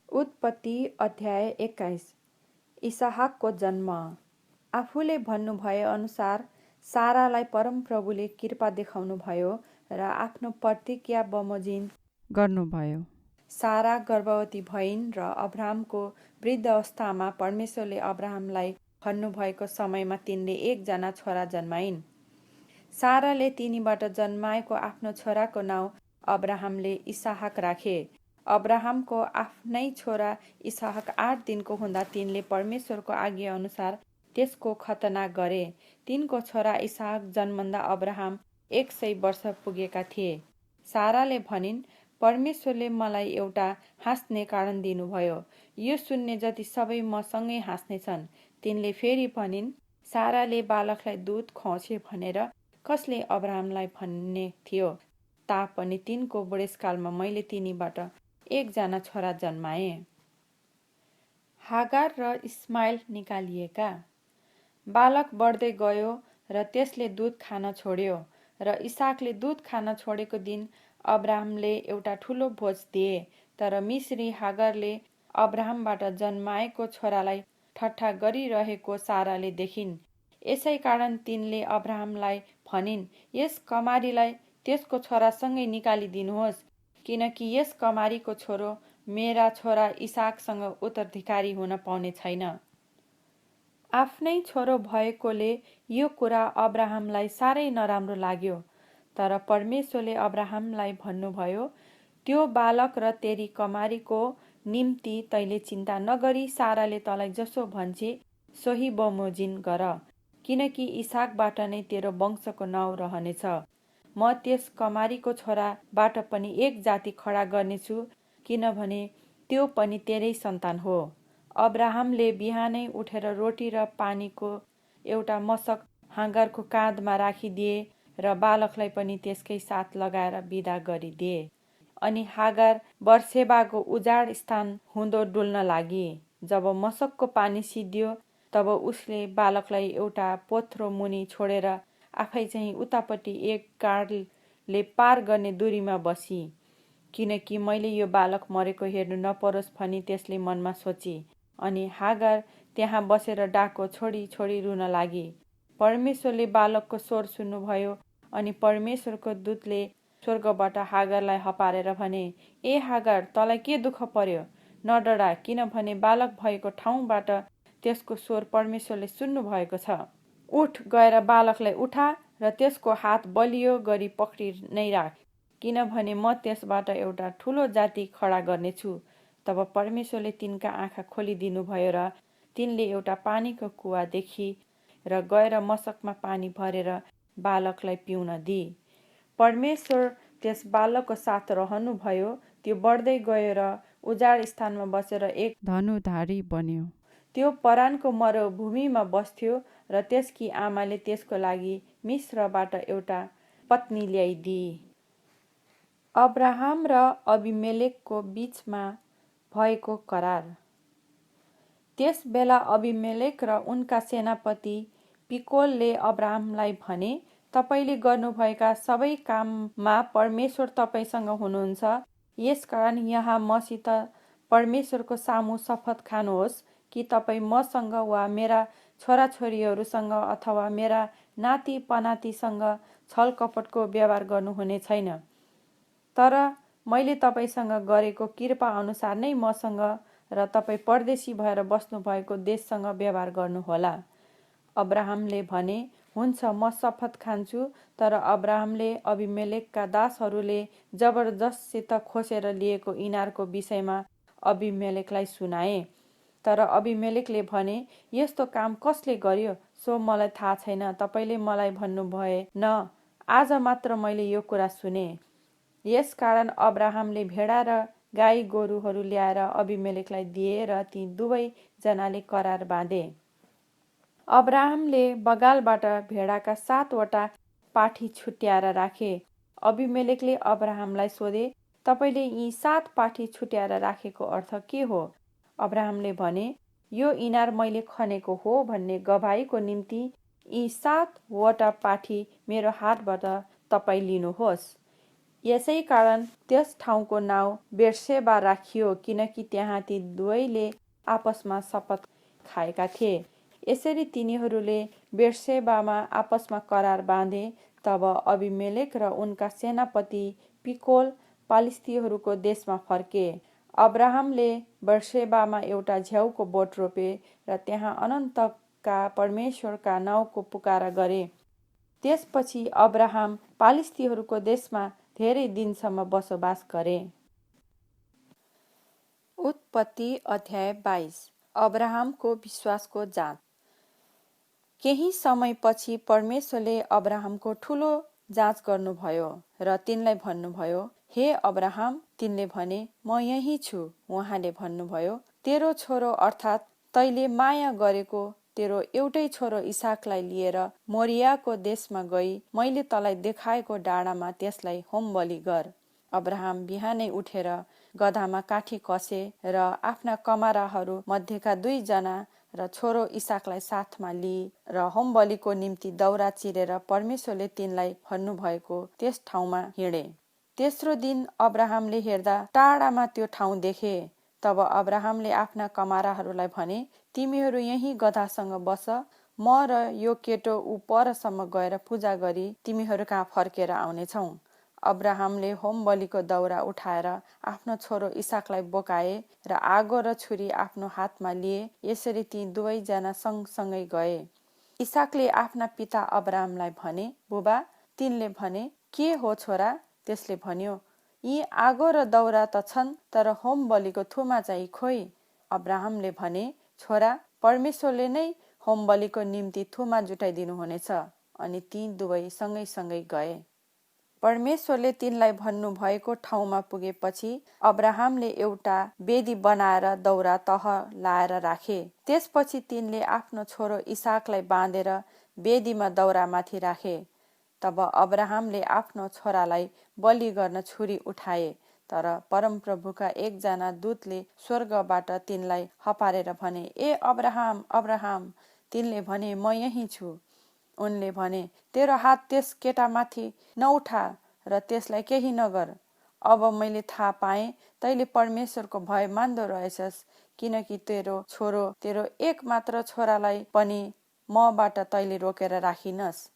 उत्पत्ति अध्याय 21। इसहाकको जन्म। आफूले भन्नुभए अनुसार सारालाई परमप्रभुले कृपा देखाउनुभयो र आफ्नो प्रतिज्ञा बमोजिम गर्नुभयो। सारा गर्भवती भइन् र अब्राहमको वृद्ध अवस्थामा परमेश्वरले अब्राहमलाई भन्नुभएको समयमा तिनले एकजना छोरा जन्माइन्। साराले तिनीबाट जन्माएको आफ्नो छोराको नाउँ अब्राहमले इसहाक राखे। अब्राहमको आफ्नै छोरा इसहाक 8 दिनको हुँदा तिनले परमेश्वरको आज्ञा अनुसार त्यसको खतना गरे। तिनको छोरा इसहाक जन्मँदा अब्राहम 100 वर्ष पुगेका थिए। साराले भनिन्, परमेश्वरले मलाई एउटा हाँस्ने कारण दिनुभयो। यो सुन्ने जति सबै मसँगै हाँस्नेछन्। तिनले फेरि भनिन्, साराले बालकलाई दूध खुवाउँछ भनेर कसले अब्राहमलाई भन्ने थियो। तापनि तिनको बुढेसकालमा मैले तिनीबाट एकजना छोरा जन्माए। हागार र इस्माइल निकालिएका। बालक बढ्दै गयो र त्यसले दूध खान छोड्यो र इसहाकले दूध खान छोडेको दिन अब्राहमले एउटा ठुलो भोज दिए। तर मिश्री हागारले अब्राहमबाट जन्माएको छोरालाई ठट्टा गरिरहेको साराले देखिन्। यसै कारण तिनले अब्राहमलाई भनिन्, यस कमारीलाई त्यसको छोरासँगै निकालिदिनुहोस्, किनकि यस कमारीको छोरो मेरा छोरा इसहाकसँग उत्तराधिकारी हुन पाउने छैन। आफ्नै छोरो भएकोले यो कुरा अब्राहमलाई साह्रै नराम्रो लाग्यो। तर परमेश्वरले अब्राहमलाई भन्नुभयो, त्यो बालक र तेरी कमारीको निम्ति तैँले चिन्ता नगरी साराले तँलाई जसो भन्छे सोही बमोजिम गर, किनकि इसहाकबाट नै तेरो वंशको नाउँ रहनेछ। म त्यस कमारीको छोराबाट पनि एक जाति खडा गर्नेछु, किनभने त्यो पनि तेरै सन्तान हो। अब्राहमले बिहानै उठेर रोटी र पानीको एउटा मशक हागारको काँधमा राखिदिए र बालकलाई पनि त्यसकै साथ लगाएर बिदा गरिदिए। अनि हागार बर्सेबाको उजाड स्थान हुँदो डुल्न लागि। जब मशकको पानी सिद्धियो तब उसले बालकलाई एउटा पोथ्रो मुनि छोडेर आफै चाहिँ उतापट्टि एक गाडले पार गर्ने दूरीमा बसी, किनकि मैले यो बालक मरेको हेर्नु नपरोस् भनी त्यसले मनमा सोची। अनि हागार त्यहाँ बसेर डाको छोडी छोडी रुन लागि। परमेश्वरले बालकको स्वर सुन्नुभयो अनि परमेश्वरको दूतले स्वर्गबाट हागारलाई हपारेर भने, ए हागार, तँलाई के दुःख पर्यो? नडरा, किनभने बालक भएको ठाउँबाट त्यसको स्वर परमेश्वरले सुन्नुभएको छ। उठ, गएर बालकलाई उठा र त्यसको हात बलियो गरी पक्री नै राख, किनभने म त्यसबाट एउटा ठुलो जाति खडा गर्नेछु। तब परमेश्वरले तिनका आँखा खोलिदिनुभयो र तिनले एउटा पानीको कुवा देखी र गएर मशकमा पानी भरेर बालकलाई पिउन दी। परमेश्वर त्यस बालकको साथ रहनुभयो। त्यो बढ्दै गयो र उजाड स्थानमा बसेर एक धनुधारी बन्यो। त्यो परानको मरुभूमिमा बस्थ्यो र त्यसकी आमाले त्यसको लागि मिस्रबाट एउटा पत्नी ल्याइदिए। अब्राहम र अबिमेलेकको बीचमा भएको करार। त्यस बेला अबिमेलेक र उनका सेनापति पिकोलले अब्राहमलाई भने, तपाईले गर्नुभएका सबै काममा परमेश्वर तपाईसँग हुनुहुन्छ। यसकारण यहाँ मसित परमेश्वरको सामु शपथ खानुहोस् कि तपाईँ मसँग वा मेरा छोराछोरीहरूसँग अथवा मेरा नाति पनातीसँग छलकपटको व्यवहार गर्नुहुने छैन। तर मैले तपाईँसँग गरेको कृपा अनुसार नै मसँग र तपाईँ परदेशी भएर बस्नुभएको देशसँग व्यवहार गर्नुहोला। अब्राहमले भने, हुन्छ, म शपथ खान्छु। तर अब्राहमले अबिमेलेकका दासहरूले जबरजस्तसित खोसेर लिएको इनारको विषयमा अबिमेलेकलाई सुनाए। तर अबिमेलेकले भने, यस्तो काम कसले गर्यो सो मलाई थाहा छैन। तपाईँले मलाई भन्नुभएन, आज मात्र मैले यो कुरा सुने। यसकारण अब्राहमले भेडा र गाई गोरुहरू ल्याएर अबिमेलेकलाई दिए र ती दुवै जनाले करार बाँधे। अब्राहमले बगालबाट भेडाका 7 वटा पाठी छुट्याएर राखे। अबिमेलेकले अब्राहमलाई सोधे, तपाईले यी 7 पाठी छुट्याएर राखेको अर्थ के हो? अब्राहमले भने, यो इनार मैले खनेको हो भन्ने गवाहीको निम्ति यी 7 वटा पाठी मेरो हातबाट तपाईँ लिनुहोस्। यसै कारण त्यस ठाउँको नाउँ बेर्सेबा राखियो, किनकि त्यहाँ ती दुवैले आपसमा शपथ खाएका थिए। यसरी तिनीहरूले बेर्सेबामा आपसमा करार बाँधे। तब अबिमेलेक र उनका सेनापति पिकोल पालिस्तीहरूको देशमा फर्के। अब्राहमले बेर्सेबामा एउटा झ्याउको बोट रोपे र त्यहाँ अनन्तका परमेश्वरका नाउँको पुकारा गरे। त्यसपछि अब्राहम पालिस्तीहरूको देशमा धेरै दिनसम्म बसोबास गरे। उत्पत्ति अध्याय 22। अब्राहमको विश्वासको जाँच। केही समयपछि परमेश्वरले अब्राहमको ठूलो जाँच गर्नुभयो र तिनलाई भन्नुभयो, हे अब्राहम। तिनले भने, म यही छु। उहाँले भन्नुभयो, तेरो छोरो अर्थात् तैले माया गरेको तेरो एउटै छोरो इसाकलाई लिएर मोरियाको देशमा गई मैले तँलाई देखाएको डाँडामा त्यसलाई होम बलि गर। अब्राहम बिहानै उठेर गधामा काठी कसे र आफ्ना कमाराहरू मध्येका 2 जना र छोरो इसाकलाई साथमा लिई र होम बलिको निम्ति दौरा चिरेर परमेश्वरले तिनलाई भन्नुभएको त्यस ठाउँमा हिँडे। तेस्रो दिन अब्राहमले हेर्दा टाढामा त्यो ठाउँ देखे। तब अब्राहमले आफ्ना कमाराहरूलाई भने, तिमीहरू यही गधासँग बस, म र यो केटो ऊ परसम्म गएर पूजा गरी तिमीहरू कहाँ फर्केर आउनेछौँ। अब्राहमले होम बलिको दौरा उठाएर आफ्नो छोरो इसाकलाई बोकाए र आगो र छुरी आफ्नो हातमा लिए। यसरी ती दुवैजना सँगसँगै गए। इसाकले आफ्ना पिता अब्राहमलाई भने, बुबा। तिनले भने, के हो छोरा? त्यसले भन्यो, यी आगो र दौरा त छन्, तर होम बलिको थुमा चाहिँ खोइ। अब्राहमले भने, छोरा, परमेश्वरले नै होम बलिको निम्ति थुमा जुटाइदिनुहुनेछ। अनि ती दुवै सँगै गए। परमेश्वरले तिनलाई भन्नुभएको ठाउँमा पुगेपछि अब्राहमले एउटा वेदी बनाएर दौरा तह लाएर राखे। त्यसपछि तिनले आफ्नो छोरो इसाकलाई बाँधेर वेदीमा दौरामाथि राखे। तब अब्राहमले आफ्नो छोरालाई बलि गर्न छुरी उठाए। तर परमप्रभुका एकजना दूतले स्वर्गबाट तिनलाई हपारेर भने, ए अब्राहम, अब्राहम। तिनले भने, म यही छु। उनले भने, तेरो हात त्यस केटामाथि नउठा र त्यसलाई केही नगर। अब मैले थाहा पाएँ तैले परमेश्वरको भय मान्दो रहेछस्, किनकि तेरो छोरो, तेरो एकमात्र छोरालाई पनि मबाट तैले रोकेर राखिनस्।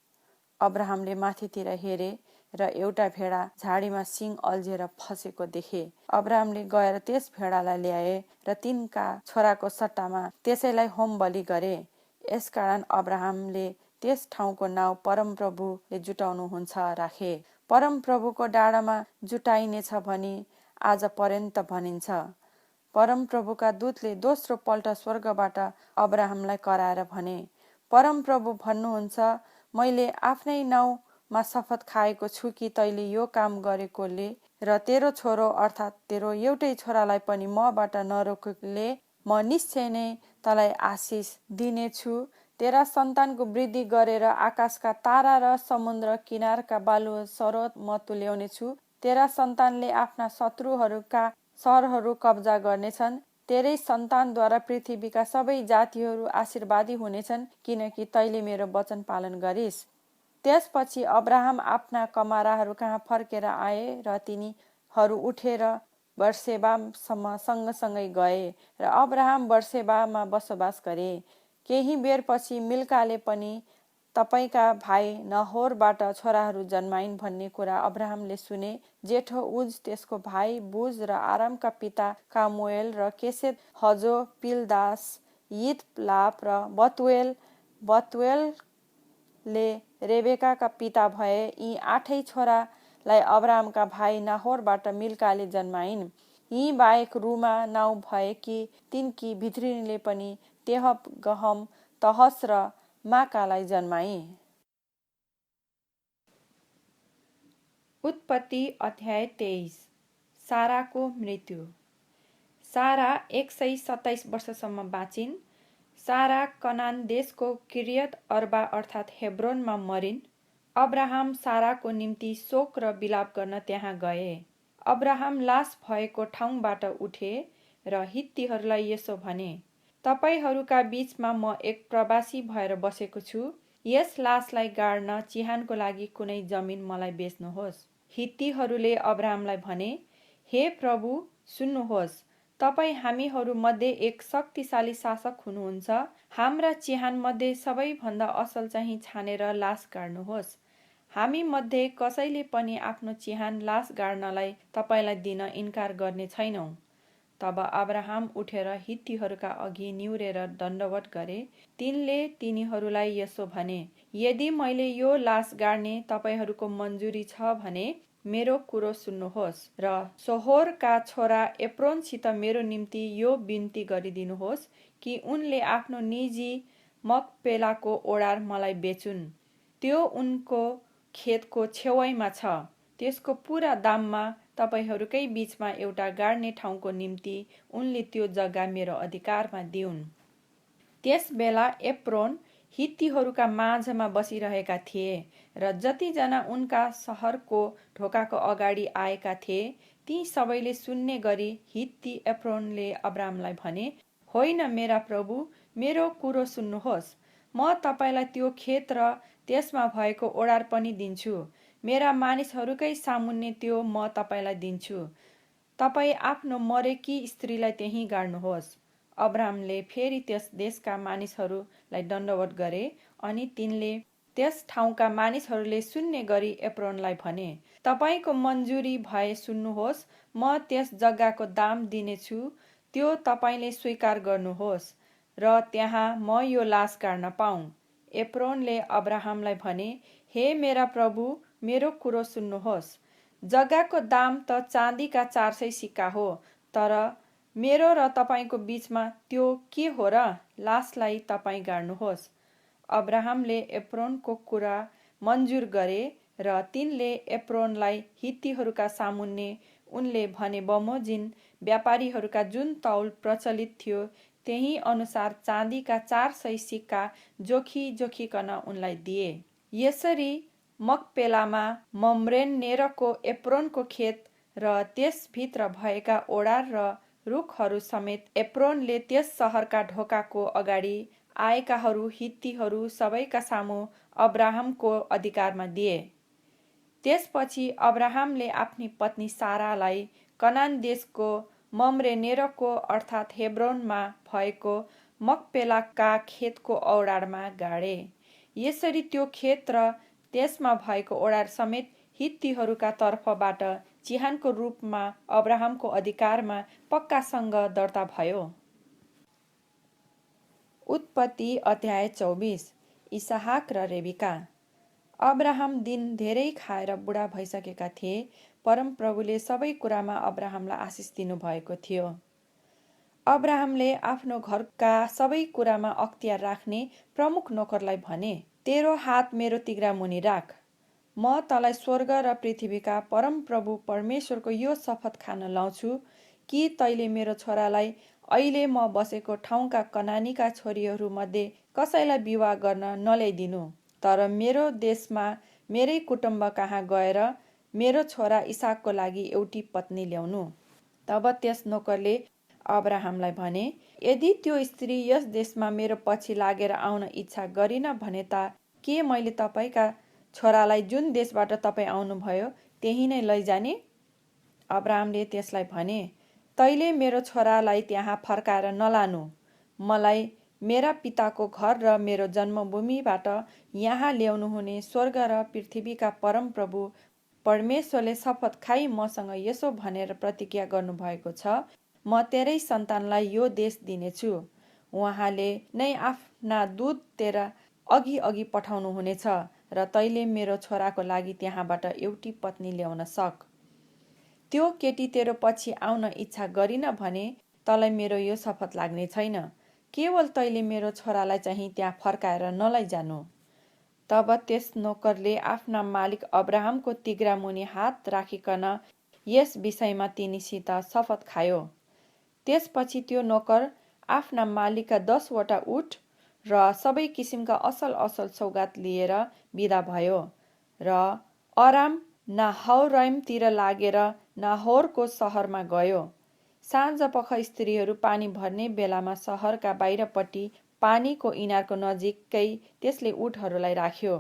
अब्राहमले माथितिर हेरे र एउटा भेडा झाडीमा सिङ अल्झेर फसेको देखे। अब्राहमले गएर त्यस भेडालाई ल्याए र तिनका छोराको सट्टामा त्यसैलाई होम बलि गरे। यसकारण अब्राहमले त्यस ठाउँको नाउँ परमप्रभुले जुटाउनुहुन्छ राखे। परमप्रभुको डाँडामा जुटाइनेछ भनी आज पर्यन्त भनिन्छ। परमप्रभुका दूतले दोस्रो पल्ट स्वर्गबाट अब्राहमलाई कराएर भने, परमप्रभु भन्नुहुन्छ, मैले आफ्नै नाउँमा शपथ खाएको छु कि तैले यो काम गरेकोले र तेरो छोरो अर्थात् तेरो एउटै छोरालाई पनि मबाट नरोकेकोले म निश्चय नै तँलाई आशिष दिनेछु। तेरा सन्तानको वृद्धि गरेर आकाशका तारा र समुद्र किनारका बालु सरोत म तुल्याउनेछु। तेरा सन्तानले आफ्ना शत्रुहरूका सहरहरू कब्जा गर्नेछन्। तेरै सन्तानद्वारा पृथ्वीका सबै जातिहरू आशीर्वादी हुनेछन्, किनकि तैले मेरो वचन पालन गरिस्। त्यसपछि अब्राहम आफ्ना कमाराहरू कहाँ फर्केर आए र तिनीहरू उठेर बेर्सेबासम्म सँगसँगै गए र अब्राहम बेर्सेबामा बसोबास गरे। केही बेरपछि मिल्काले पनि तपाईका भाइ नहोरबाट छोराहरू जन्माइन् भन्ने कुरा अब्राहमले सुने। जेठो उज, त्यसको भाइ बुज र आरामका पिता कामुएल र केसेत, हजो, पिलदास, यितलाप र बतुएल। बतुएलले रेबेकाका पिता भए। यी 8 छोरालाई अब्राहमका भाइ नाहोरबाट मिल्काले जन्माइन्। यी बाहेक रुमा नाउँ भएकी तिनकी भित्रिनीले पनि तेहप, गहम, तहस र माकालाई जन्माई। उत्पत्ति अध्याय 23। साराको मृत्यु। सारा 127 वर्षसम्म बाँचिन्। सारा कनान देशको किर्यत अर्बा अर्थात् हेब्रोनमा मरिन्। अब्राहम साराको निम्ति शोक र विलाप गर्न त्यहाँ गए। अब्राहम लास भएको ठाउँबाट उठे र हित्तीहरूलाई यसो भने, तपाईहरूका बीचमा म एक प्रवासी भएर बसेको छु। यस लासलाई गाड्न चिहानको लागि कुनै जमिन मलाई बेच्नुहोस्। हित्तीहरूले अब्राहमलाई भने, हे प्रभु सुन्नुहोस्, तपाईँ हामीहरूमध्ये एक शक्तिशाली शासक हुनुहुन्छ। हाम्रा चिहानमध्ये सबैभन्दा असल चाहिँ छानेर लास गाड्नुहोस्। हामी मध्ये कसैले पनि आफ्नो चिहान लास गाड्नलाई तपाईँलाई दिन इन्कार गर्ने छैनौँ। तब अब्राहम उठेर हित्तीहरूका अघि निहुरेर दण्डवत गरे। तिनले तिनीहरूलाई यसो भने, यदि मैले यो लास गाड्ने तपाईँहरूको मन्जुरी छ भने मेरो कुरो सुन्नुहोस् र सोहोरका छोरा एप्रोनसित मेरो निम्ति यो बिन्ती गरिदिनुहोस् कि उनले आफ्नो निजी मकपेलाको ओडार मलाई बेचुन्। त्यो उनको खेतको छेउमा छ। त्यसको पुरा दाममा तपाईँहरूकै बीचमा एउटा गाड्ने ठाउँको निम्ति उनले त्यो जग्गा मेरो अधिकारमा दिउन्। त्यस बेला एप्रोन हित्तीहरूका माझमा बसिरहेका थिए र जतिजना उनका सहरको ढोकाको अगाडि आएका थिए ती सबैले सुन्ने गरी हित्ती एप्रोनले अब्रामलाई भने, होइन मेरा प्रभु, मेरो कुरो सुन्नुहोस्। म तपाईँलाई त्यो खेत र त्यसमा भएको ओडार पनि दिन्छु। मेरा मानिसहरूकै सामुन्ने त्यो म तपाईँलाई दिन्छु। तपाईँ आफ्नो मरेकी स्त्रीलाई त्यहीँ गाड्नुहोस्। अब्रामले फेरि त्यस देशका मानिसहरूलाई दण्डवत गरे अनि तिनले त्यस ठाउँका मानिसहरूले सुन्ने गरी एप्रोनलाई भने, तपाईँको मन्जुरी भए सुन्नुहोस्, म त्यस जग्गाको दाम दिनेछु, त्यो तपाईँले स्वीकार गर्नुहोस् र त्यहाँ म यो लास गाड्न पाऊँ। एप्रोनले अब्राहमलाई भने, हे मेरा प्रभु, मेरो कुरो सुन्नुहोस्। जग्गाको दाम त चाँदीका 400 सिक्का हो, तर मेरो र तपाईँको बीचमा त्यो के हो र? लासलाई तपाईँ गाड्नुहोस्। अब्राहमले एप्रोनको कुरा मन्जुर गरे र तिनले एप्रोनलाई हित्तीहरूका सामुन्ने उनले भने बमोजिम व्यापारीहरूका जुन तौल प्रचलित थियो त्यही अनुसार चाँदीका 400 सिक्का जोखिकन उनलाई दिए। यसरी मकपेलामा मम्रेन नेरको एप्रोनको खेत र त्यसभित्र भएका ओडार र रुखहरू समेत एप्रोनले त्यस सहरका ढोकाको अगाडि आएकाहरू हित्तीहरू सबैका सामु अब्राहमको अधिकारमा दिए। त्यसपछि अब्राहमले आफ्नी पत्नी सारालाई कनान देशको मम्रे नेरको अर्थात् हेब्रोनमा भएको मकपेलाका खेतको ओडारमा गाडे। यसरी त्यो खेत र त्यसमा भएको ओडार समेत हित्तीहरूका तर्फबाट चिहानको रूपमा अब्राहमको अधिकारमा पक्कासँग दर्ता भयो। उत्पत्ति अध्याय 24। इसहाक र रेबिका। अब्राहम दिन धेरै खाएर बुढा भइसकेका थिए। परमप्रभुले सबै कुरामा अब्राहमलाई आशिष दिनुभएको थियो। अब्राहमले आफ्नो घरका सबै कुरामा अख्तियार राख्ने प्रमुख नोकरलाई भने, तेरो हात मेरो तिघ्रा मुनि राख। म तँलाई स्वर्ग र पृथ्वीका परमप्रभु परमेश्वरको यो शपथ खान लाउँछु कि तैले मेरो छोरालाई अहिले म बसेको ठाउँका कनानीका छोरीहरूमध्ये कसैलाई विवाह गर्न नल्याइदिनु, तर मेरो देशमा मेरै कुटुम्ब कहाँ गएर मेरो छोरा इसाकको लागि एउटी पत्नी ल्याउनु। तब त्यस नोकरले अब्राहमलाई भने, यदि त्यो स्त्री यस देशमा मेरो पछि लागेर आउन इच्छा गरिन भने त के मैले तपाईँका छोरालाई जुन देशबाट तपाईँ आउनुभयो त्यही नै लैजाने? अब्राहमले त्यसलाई भने, तैले मेरो छोरालाई त्यहाँ फर्काएर नलानु। मलाई मेरा पिताको घर र मेरो जन्मभूमिबाट यहाँ ल्याउनुहुने स्वर्ग र पृथ्वीका परमप्रभु परमेश्वरले शपथ खाई मसँग यसो भनेर प्रतिज्ञा गर्नुभएको छ, म तेरै सन्तानलाई यो देश दिनेछु। उहाँले नै आफ्ना दूत तेरा अघि अघि पठाउनुहुनेछ र तैले मेरो छोराको लागि त्यहाँबाट एउटी पत्नी ल्याउन सक। त्यो केटी तेरो पछि आउन इच्छा गरिन भने तँलाई मेरो यो शपथ लाग्ने छैन। केवल तैले मेरो छोरालाई चाहिँ त्यहाँ फर्काएर नलैजानु। तब त्यस नोकरले आफ्ना मालिक अब्राहमको तिघ्रा मुनि हात राखिकन यस विषयमा तिनीसित शपथ खायो। त्यसपछि त्यो नोकर आफ्ना मालिकका 10 वटा उट र सबै किसिमका असल असल सौगात लिएर बिदा भयो र अराम नाहौराइमतिर लागेर नाहोरको सहरमा गयो। साँझपख स्त्रीहरू पानी भर्ने बेलामा सहरका बाहिरपट्टि पानीको इनारको नजिकै त्यसले उटहरूलाई राख्यो।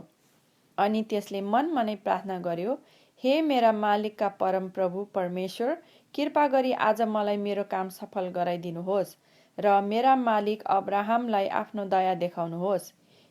अनि त्यसले मनमा नै प्रार्थना गर्यो, हे मेरा मालिकका परम प्रभु परमेश्वर, कृपा गरी आज मलाई मेरो काम सफल गराइदिनुहोस् र मेरा मालिक अब्राहमलाई आफ्नो दया देखाउनुहोस्।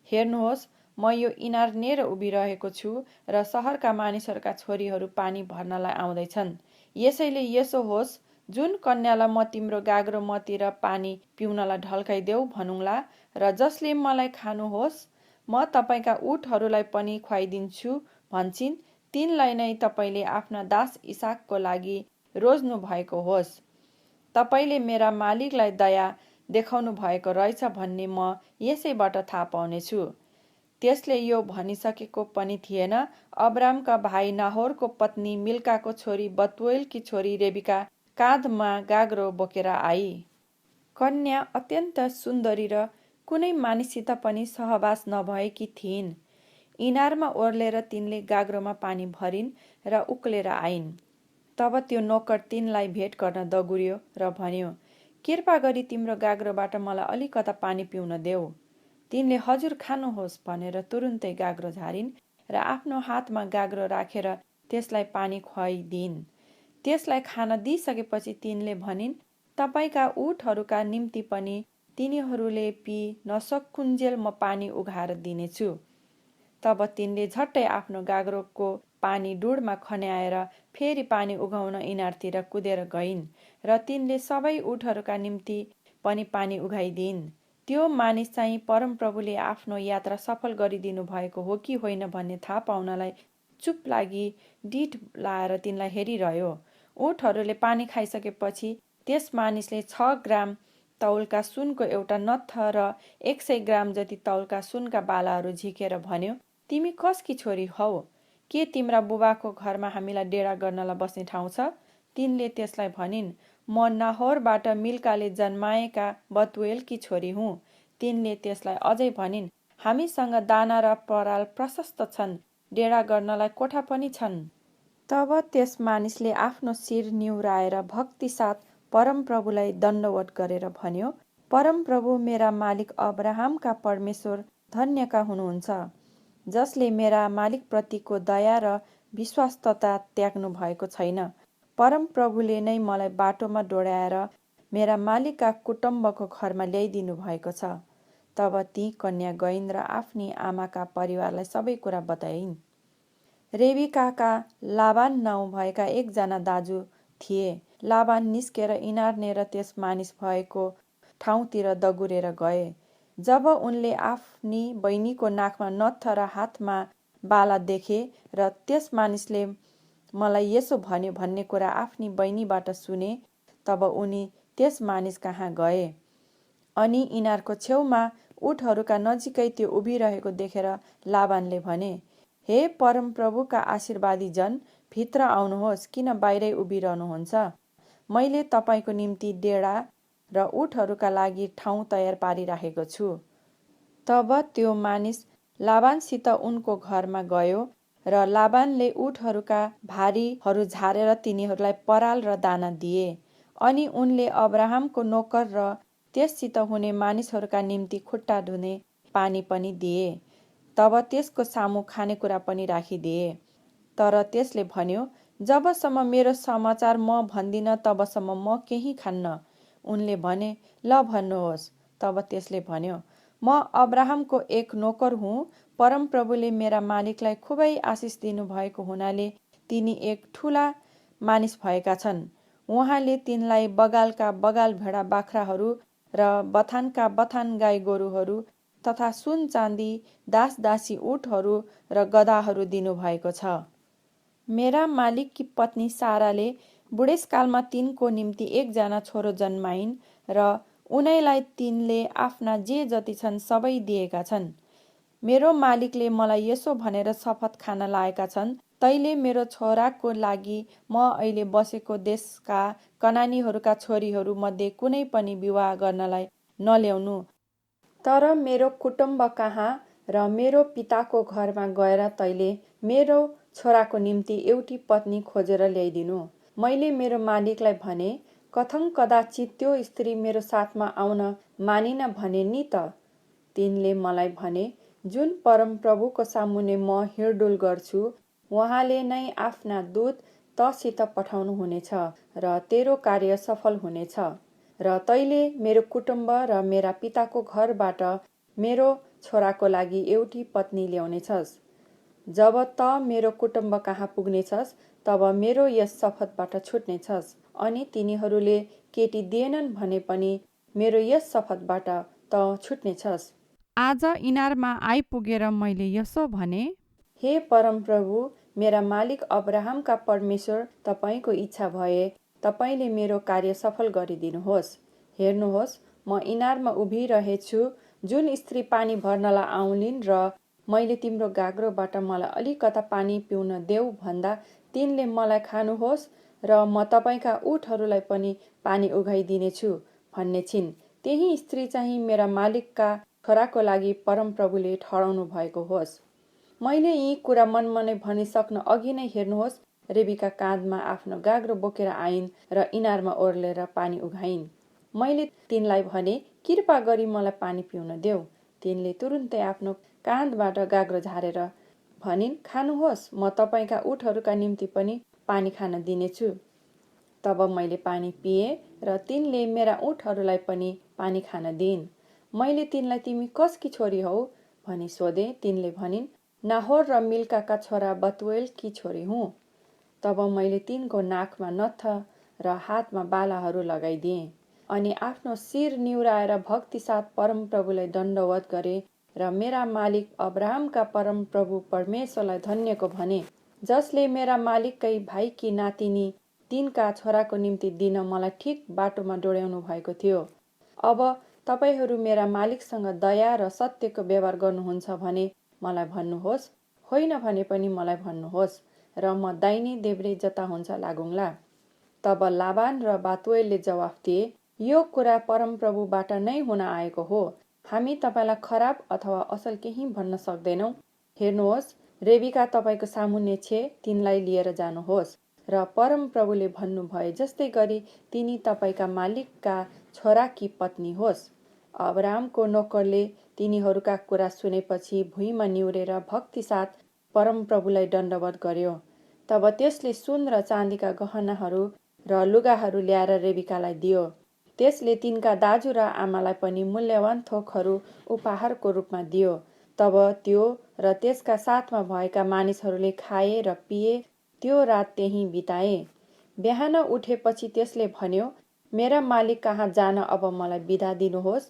हेर्नुहोस्, म यो इनारनेर उभिरहेको छु र सहरका मानिसहरूका छोरीहरू पानी भर्नलाई आउँदैछन्। यसैले यसो होस्, जुन कन्यालाई म तिम्रो गाग्रो मतिर पानी पिउनलाई ढल्काइदेऊ भनुङ्ला र जसले मलाई खानुहोस्, म तपाईँका ऊँटहरूलाई पनि खुवाइदिन्छु भन्छन्, तिनलाई नै तपाईँले आफ्ना दास इसाकको लागि रोज्नु भएको होस्। तपाईँले मेरा मालिकलाई दया देखाउनु भएको रहेछ भन्ने म यसैबाट थाहा पाउनेछु। त्यसले यो भनिसकेको पनि थिएन, अब्रामका भाइ नाहोरको पत्नी मिल्काको छोरी बतुएलकी छोरी रेबिका काँधमा गाग्रो बोकेर आई। कन्या अत्यन्त सुन्दरी र कुनै मानिससित पनि सहवास नभएकी थिइन्। इनारमा ओर्लेर तिनले गाग्रोमा पानी भरिन् र उक्लेर आइन्। तब त्यो नोकर तिनलाई भेट गर्न दगुर्यो र भन्यो, कृपा गरी तिम्रो गाग्रोबाट मलाई अलिकता पानी पिउन देऊ। तिनले हजुर खानुहोस् भनेर तुरुन्तै गाग्रो झारिन् र आफ्नो हातमा गाग्रो राखेर त्यसलाई पानी खुवाइदिइन्। त्यसलाई खान दिइसकेपछि तिनले भनिन्, तपाईँका ऊँटहरूका निम्ति पनि तिनीहरूले पी नसकुन्जेल म पानी उघाएर दिनेछु। तब तिनले झट्टै आफ्नो गाग्रोको पानी डुडमा खन्याएर फेरि पानी उघाउन इनारतिर कुदेर गइन् र तिनले सबै ऊँटहरूका निम्ति पनि पानी उघाइदिइन्। त्यो मानिस चाहिँ परमप्रभुले आफ्नो यात्रा सफल गरिदिनु भएको हो कि होइन भन्ने थाहा पाउनलाई चुप लागि डिठ लाएर तिनलाई हेरिरह्यो। ऊँटहरूले पानी खाइसकेपछि त्यस मानिसले 6 ग्राम तौलका सुनको एउटा नत्थ र 100 ग्राम जति तौलका सुनका बालाहरू झिकेर भन्यो, तिमी कसकी छोरी हौ? के तिम्रा बुबाको घरमा हामीलाई डेरा गर्नलाई बस्ने ठाउँ छ? तिनले त्यसलाई भनिन्, म नाहोरबाट मिल्काले जन्माएका बतुएलकी छोरी हुँ। तिनले त्यसलाई अझै भनिन्, हामीसँग दाना र पराल प्रशस्त छन्, डेरा गर्नलाई कोठा पनि छन्। तब त्यस मानिसले आफ्नो शिर निहुराएर भक्तिसाथ परमप्रभुलाई दण्डवत गरेर भन्यो, परमप्रभु मेरा मालिक अब्राहमका परमेश्वर धन्यका हुनुहुन्छ, जसले मेरा मालिकप्रतिको दया र विश्वास्तता त्याग्नु भएको छैन। परमप्रभुले नै मलाई बाटोमा डोर्याएर मेरा मालिकका कुटुम्बको घरमा ल्याइदिनु भएको छ। तब ती कन्या गइन् र आफ्नी आमाका परिवारलाई सबै कुरा बताइन्। रेबिकाका लाबान नाउँ भएका एकजना दाजु थिए। लाबान निस्केर इनारनेर त्यस मानिस भएको ठाउँतिर दगुरेर गए। जब उनले आफ्नी बहिनीको नाकमा नत्थ र हातमा बाला देखे र त्यस मानिसले मलाई यसो भन्यो भन्ने कुरा आफ्नी बहिनीबाट सुने, तब उनी त्यस मानिस कहाँ गए। अनि इनारको छेउमा ऊँटहरूका नजिकै त्यो उभिरहेको देखेर लाबानले भने, हे परमप्रभुका आशीर्वादी जन, भित्र आउनुहोस्, किन बाहिरै उभिरहनुहुन्छ? मैले तपाईँको निम्ति डेरा र ऊँटहरूका लागि ठाउँ तयार पारिराखेको छु। तब त्यो मानिस लाबानसित उनको घरमा गयो र लाबानले ऊँटहरूका भारीहरू झारेर तिनीहरूलाई पराल र दाना दिए। अनि उनले अब्राहमको नोकर र त्यससित हुने मानिसहरूका निम्ति खुट्टा धुने पानी पनि दिए। तब त्यसको सामु खानेकुरा पनि राखिदिए। तर त्यसले भन्यो, जबसम्म मेरो समाचार म भन्दिन तबसम्म म केही खान्न। उनले भने, ल भन्नुहोस्। तब त्यसले भन्यो, म अब्राहमको एक नोकर हुँ। परमप्रभुले मेरा मालिकलाई खुबै आशिष दिनुभएको हुनाले तिनी एक ठूला मानिस भएका छन्। उहाँले तिनलाई बगालका बगाल भेडा बाख्राहरू र बथानका बथान गाई गोरुहरू तथा सुन चाँदी दास दासी ऊँटहरू र गधाहरू दिनुभएको छ। मेरा मालिककी पत्नी साराले बुढेसकालमा तिनको निम्ति एकजना छोरो जन्माइन् र उनैलाई तिनले आफ्ना जे जति छन् सबै दिएका छन्। मेरो मालिकले मलाई यसो भनेर शपथ खान लाएका छन्, तैले मेरो छोराको लागि म अहिले बसेको देशका कनानीहरूका छोरीहरू मध्ये कुनै पनि विवाह गर्नलाई नल्याउनु, तर मेरो कुटुम्ब कहाँ र मेरो पिताको घरमा गएर तैले मेरो छोराको निम्ति एउटी पत्नी खोजेर ल्याइदिनु। मैले मेरो मालिकलाई भने, कथं कदाचित त्यो स्त्री मेरो साथमा आउन मानिन भने नि त? तिनले मलाई भने, जुन परमप्रभुको सामुन्ने म हिँडडुल गर्छु, उहाँले नै आफ्ना दूत तँसित पठाउनुहुनेछ र तेरो कार्य सफल हुनेछ र तैले मेरो कुटुम्ब र मेरा पिताको घरबाट मेरो छोराको लागि एउटी पत्नी ल्याउनेछस्। जब त मेरो कुटुम्ब कहाँ पुग्नेछस् तब मेरो यस शपथबाट छुट्नेछस्। अनि तिनीहरूले केटी दिएनन् भने पनि मेरो यस शपथबाट त छुट्नेछस्। आज इनारमा आइपुगेर मैले यसो भने, हे परमप्रभु, मेरा मालिक अब्राहमका परमेश्वर, तपाईँको इच्छा भए तपाईँले मेरो कार्य सफल गरिदिनुहोस्। हेर्नुहोस्, म इनारमा उभिरहेछु, जुन स्त्री पानी भर्नलाई आउलिन् र मैले तिम्रो गाग्रोबाट मलाई अलिकता पानी पिउन देऊ भन्दा तिनले मलाई खानुहोस् र म तपाईँका ऊँटहरूलाई पनि पानी उघाइदिनेछु भन्ने छिन्। त्यही स्त्री चाहिँ मेरा मालिकका छोराको लागि परमप्रभुले ठहराउनु भएको होस्। मैले यी कुरा मनमनै भनिसक्न अघि नै हेर्नुहोस्, रेबिका काँधमा आफ्नो गाग्रो बोकेर आइन् र इनारमा ओर्लेर पानी उघाइन्। मैले तिनलाई भने, कृपा गरी मलाई पानी पिउन देऊ। तिनले तुरुन्तै आफ्नो काँधबाट गाग्रो झारेर भनिन्, खानुहोस्, म तपाईँका ऊँटहरूका निम्ति पनि पानी खान दिनेछु। तब मैले पानी पिएँ र तिनले मेरा ऊँटहरूलाई पनि पानी खान दिइन्। मैले तिनलाई, तिमी कसकी छोरी हौ भनी सोधेँ। तिनले भनिन्, नाहोर र मिल्काका छोरा बतुएलकी छोरी हुँ। तब मैले तिनको नाकमा नत्थ र हातमा बालाहरू लगाइदिएँ अनि आफ्नो शिर निहुराएर भक्तिसाथ परमप्रभुलाई दण्डवत गरे र मेरा मालिक अब्राहमका परमप्रभु परमेश्वरलाई धन्यको भने, जसले मेरा मालिककै भाइकी नातिनी तिनका छोराको निम्ति दिन मलाई ठिक बाटोमा डोर्याउनु भएको थियो। अब तपाईँहरू मेरा मालिकसँग दया र सत्यको व्यवहार गर्नुहुन्छ भने मलाई भन्नुहोस्, होइन भने पनि मलाई भन्नुहोस् र म दाहिने देब्रे जता हुन्छ लागुङ्ला। तब लाबान र बातुएलले जवाफ दिए, यो कुरा परमप्रभुबाट नै हुन आएको हो। हामी तपाईँलाई खराब अथवा असल केही भन्न सक्दैनौँ। हेर्नुहोस्, रेबिका तपाईँको सामुन्ने छे, तिनलाई लिएर जानुहोस् र परमप्रभुले भन्नुभए जस्तै गरी तिनी तपाईँका मालिकका छोराकी पत्नी होस्। अब्राहमको नोकरले तिनीहरूका कुरा सुनेपछि भुइँमा निहुरेर भक्तिसाथ परमप्रभुलाई दण्डवत गर्यो। तब त्यसले सुन र चाँदीका गहनाहरू र लुगाहरू ल्याएर रेबिकालाई दियो। त्यसले तिनका दाजु र आमालाई पनि मूल्यवान थोकहरू उपहारको रूपमा दियो। तब त्यो र त्यसका साथमा भएका मानिसहरूले खाए र पिए, त्यो रात त्यहीँ बिताए। बिहान उठेपछि त्यसले भन्यो, मेरा मालिक कहाँ जान अब मलाई बिदा दिनुहोस्।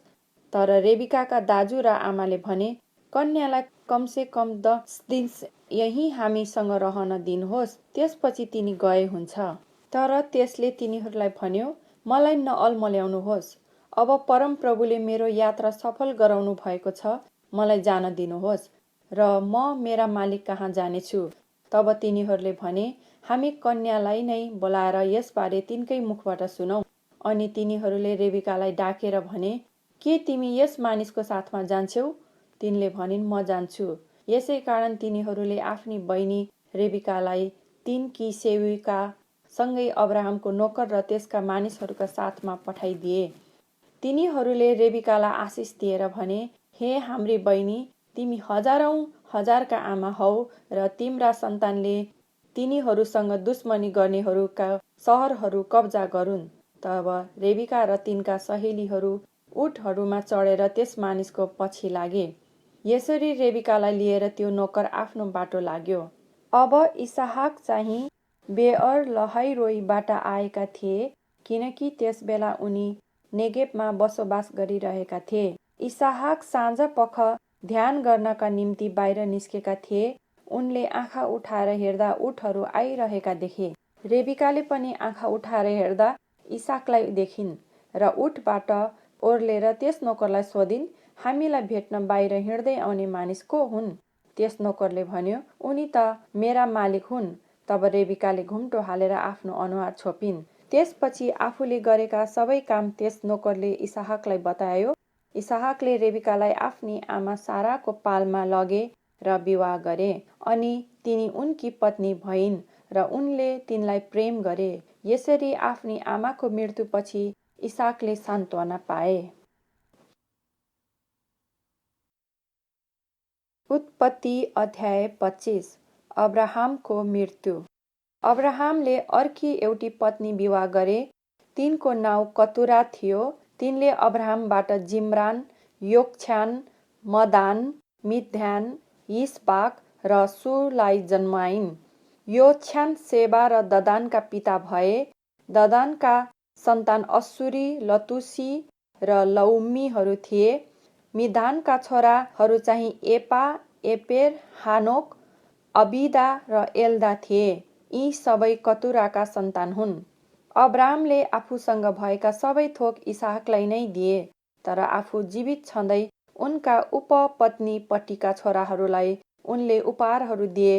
तर रेबिकाका दाजु र आमाले भने, कन्यालाई कमसे कम 10 दिन यहीँ हामीसँग रहन दिनुहोस्, त्यसपछि तिनी गए हुन्छ। तर त्यसले तिनीहरूलाई भन्यो, मलाई नअल्मल्याउनुहोस्। अब परमप्रभुले मेरो यात्रा सफल गराउनु भएको छ, मलाई जान दिनुहोस् र म मेरा मालिक कहाँ जानेछु। तब तिनीहरूले भने, हामी कन्यालाई नै बोलाएर यसबारे तिनकै मुखबाट सुनौ। अनि तिनीहरूले रेबिकालाई डाकेर भने, के तिमी यस मानिसको साथमा जान्छौ? तिनले भनिन्, म जान्छु। यसै कारण तिनीहरूले आफ्नी बहिनी रेबिकालाई तिनकी सेविका सँगै अब्राहमको नोकर र त्यसका मानिसहरूका साथमा पठाइदिए। तिनीहरूले रेबिकालाई आशिष दिएर भने, हे हाम्री बहिनी, तिमी हजारौं हजारका आमा हौ र तिम्रा सन्तानले तिनीहरूसँग दुश्मनी गर्नेहरूका सहरहरू कब्जा गरून्। तब रेबिका र तिनका सहेलीहरू ऊँटहरूमा चढेर त्यस मानिसको पछि लागे। यसरी रेबिकालाई लिएर त्यो नोकर आफ्नो बाटो लाग्यो। अब इसहाक चाहिँ बेअर लहाइरोईबाट आएका थिए, किनकि त्यस बेला उनी नेगेबमा बसोबास गरिरहेका थिए। इसहाक साँझ पख ध्यान गर्नका निम्ति बाहिर निस्केका थिए। उनले आँखा उठाएर हेर्दा ऊँटहरू आइरहेका देखे। रेबिकाले पनि आँखा उठाएर हेर्दा इसाकलाई देखिन् र ऊँटबाट ओर्लेर त्यस नोकरलाई सोधिन्, हामीलाई भेट्न बाहिर हिँड्दै आउने मानिस को हुन्? त्यस नोकरले भन्यो, उनी त मेरा मालिक हुन्। तब रेबिकाले घुम्टो हालेर आफ्नो अनुहार छोपिन्। त्यसपछि आफूले गरेका सबै काम त्यस नोकरले इसहाकलाई बतायो। इसहाकले रेबिकालाई आफ्नी आमा साराको पालमा लगे र विवाह गरे अनि तिनी उनकी पत्नी भइन् र उनले तिनलाई प्रेम गरे। यसरी आफ्नी आमाको मृत्युपछि इसाकले सान्त्वना पाए। उत्पत्ति अध्याय 25। अब्राहमको मृत्यु। अब्राहमले अर्की एउटी पत्नी विवाह गरे। तिनको नाउँ कतुरा थियो। तिनले अब्राहमबाट जिम्रान, योक्छान, मदान, मिद्यान, इस्बाक र सुलाई जन्माइन्। योक्छान सेबा र ददानका पिता भए। ददानका सन्तान अस्सुरी, लतुसी र लौमीहरू थिए। मिद्यानका छोराहरू चाहिँ एपा, एपेर, हानोक, अबिदा र एल्दा थिए। यी सबै कतुराका सन्तान हुन्। अब्राहमले आफूसँग भएका सबै थोक इसाकलाई नै दिए। तर आफू जीवित छँदै उनका उपपत्नीपट्टिका छोराहरूलाई उनले उपहारहरू दिए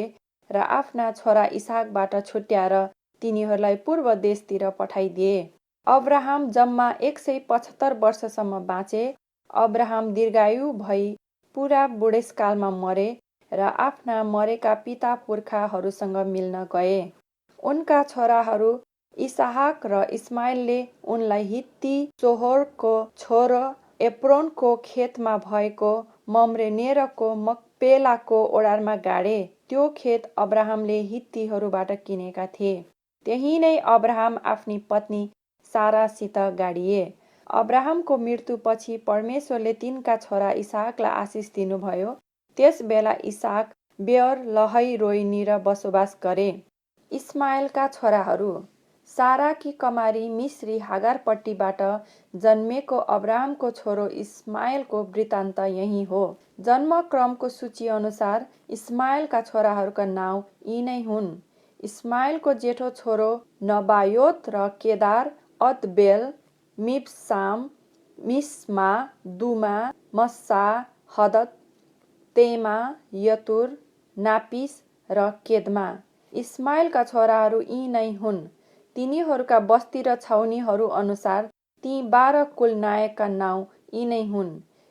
र आफ्ना छोरा इसाकबाट छुट्याएर तिनीहरूलाई पूर्व देशतिर पठाइदिए। अब्राहम जम्मा 175 वर्षसम्म बाँचे। अब्राहम दीर्घायु भई पुरा बुढेसकालमा मरे र आफ्ना मरेका पिता पुर्खाहरूसँग मिल्न गए। उनका छोराहरू इसहाक र इस्माइलले उनलाई हित्ती सोहोरको छोरो एप्रोनको खेतमा भएको मम्रे नेरको मकपेलाको ओडारमा गाडे। त्यो खेत अब्राहमले हित्तीहरूबाट किनेका थिए। त्यही नै अब्राहम आफ्नी पत्नी सारासित गाडिए। अब्राहमको मृत्युपछि परमेश्वरले तिनका छोरा इसाकलाई आशिष दिनुभयो। त्यस बेला इसाक बेयर लहै रोइनिर बसोबास गरे। इस्माइलका छोराहरू। साराकी कमारी मिश्री हागारपट्टिबाट जन्मेको अब्राहमको छोरो इस्माइलको वृत्तान्त यही हो। जन्मक्रमको सूची अनुसार इस्माइलका छोराहरूका नाउँ यी नै हुन्। इस्माइलको जेठो छोरो नबायोत र केदार, अदबेल, मिबसाम, मिस्मा, दुमा, मस्सा, हदद, तेमा, यतुर, नापिस र केदमा। इस्माइलका छोराहरू यी नै हुन्। तिनीहरूका बस्ती र छाउनीहरू अनुसार ती 12 कुल नायकका नाउँ यी नै हुन्।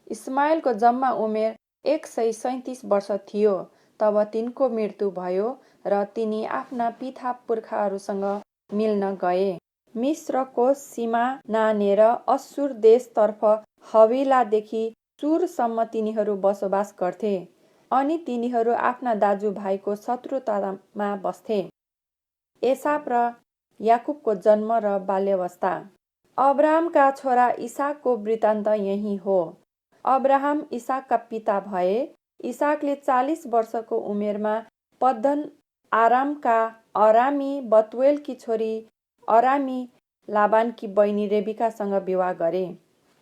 इस्माइलको जम्मा उमेर 137 वर्ष थियो तब तिनको मृत्यु भयो र तिनी आफ्ना पिता पुर्खाहरूसँग मिल्न गए। मिस्रको सीमा नानेर अस्सुर देशतर्फ हविलादेखि सुरसम्म तिनीहरू बसोबास गर्थे। अनि तिनीहरू आफ्ना दाजुभाइको शत्रुतामा बस्थे। एसाप र याकुबको जन्म र बाल्यावस्था। अब्राहमका छोरा इसाकको वृत्तान्त यही हो। अब्राहम इसाकका पिता भए। इसाकले 40 वर्षको उमेरमा पद्दन आरामका अरामी बतुएलकी छोरी अरामी लाबानकी बहिनी रेबिकासँग विवाह गरे।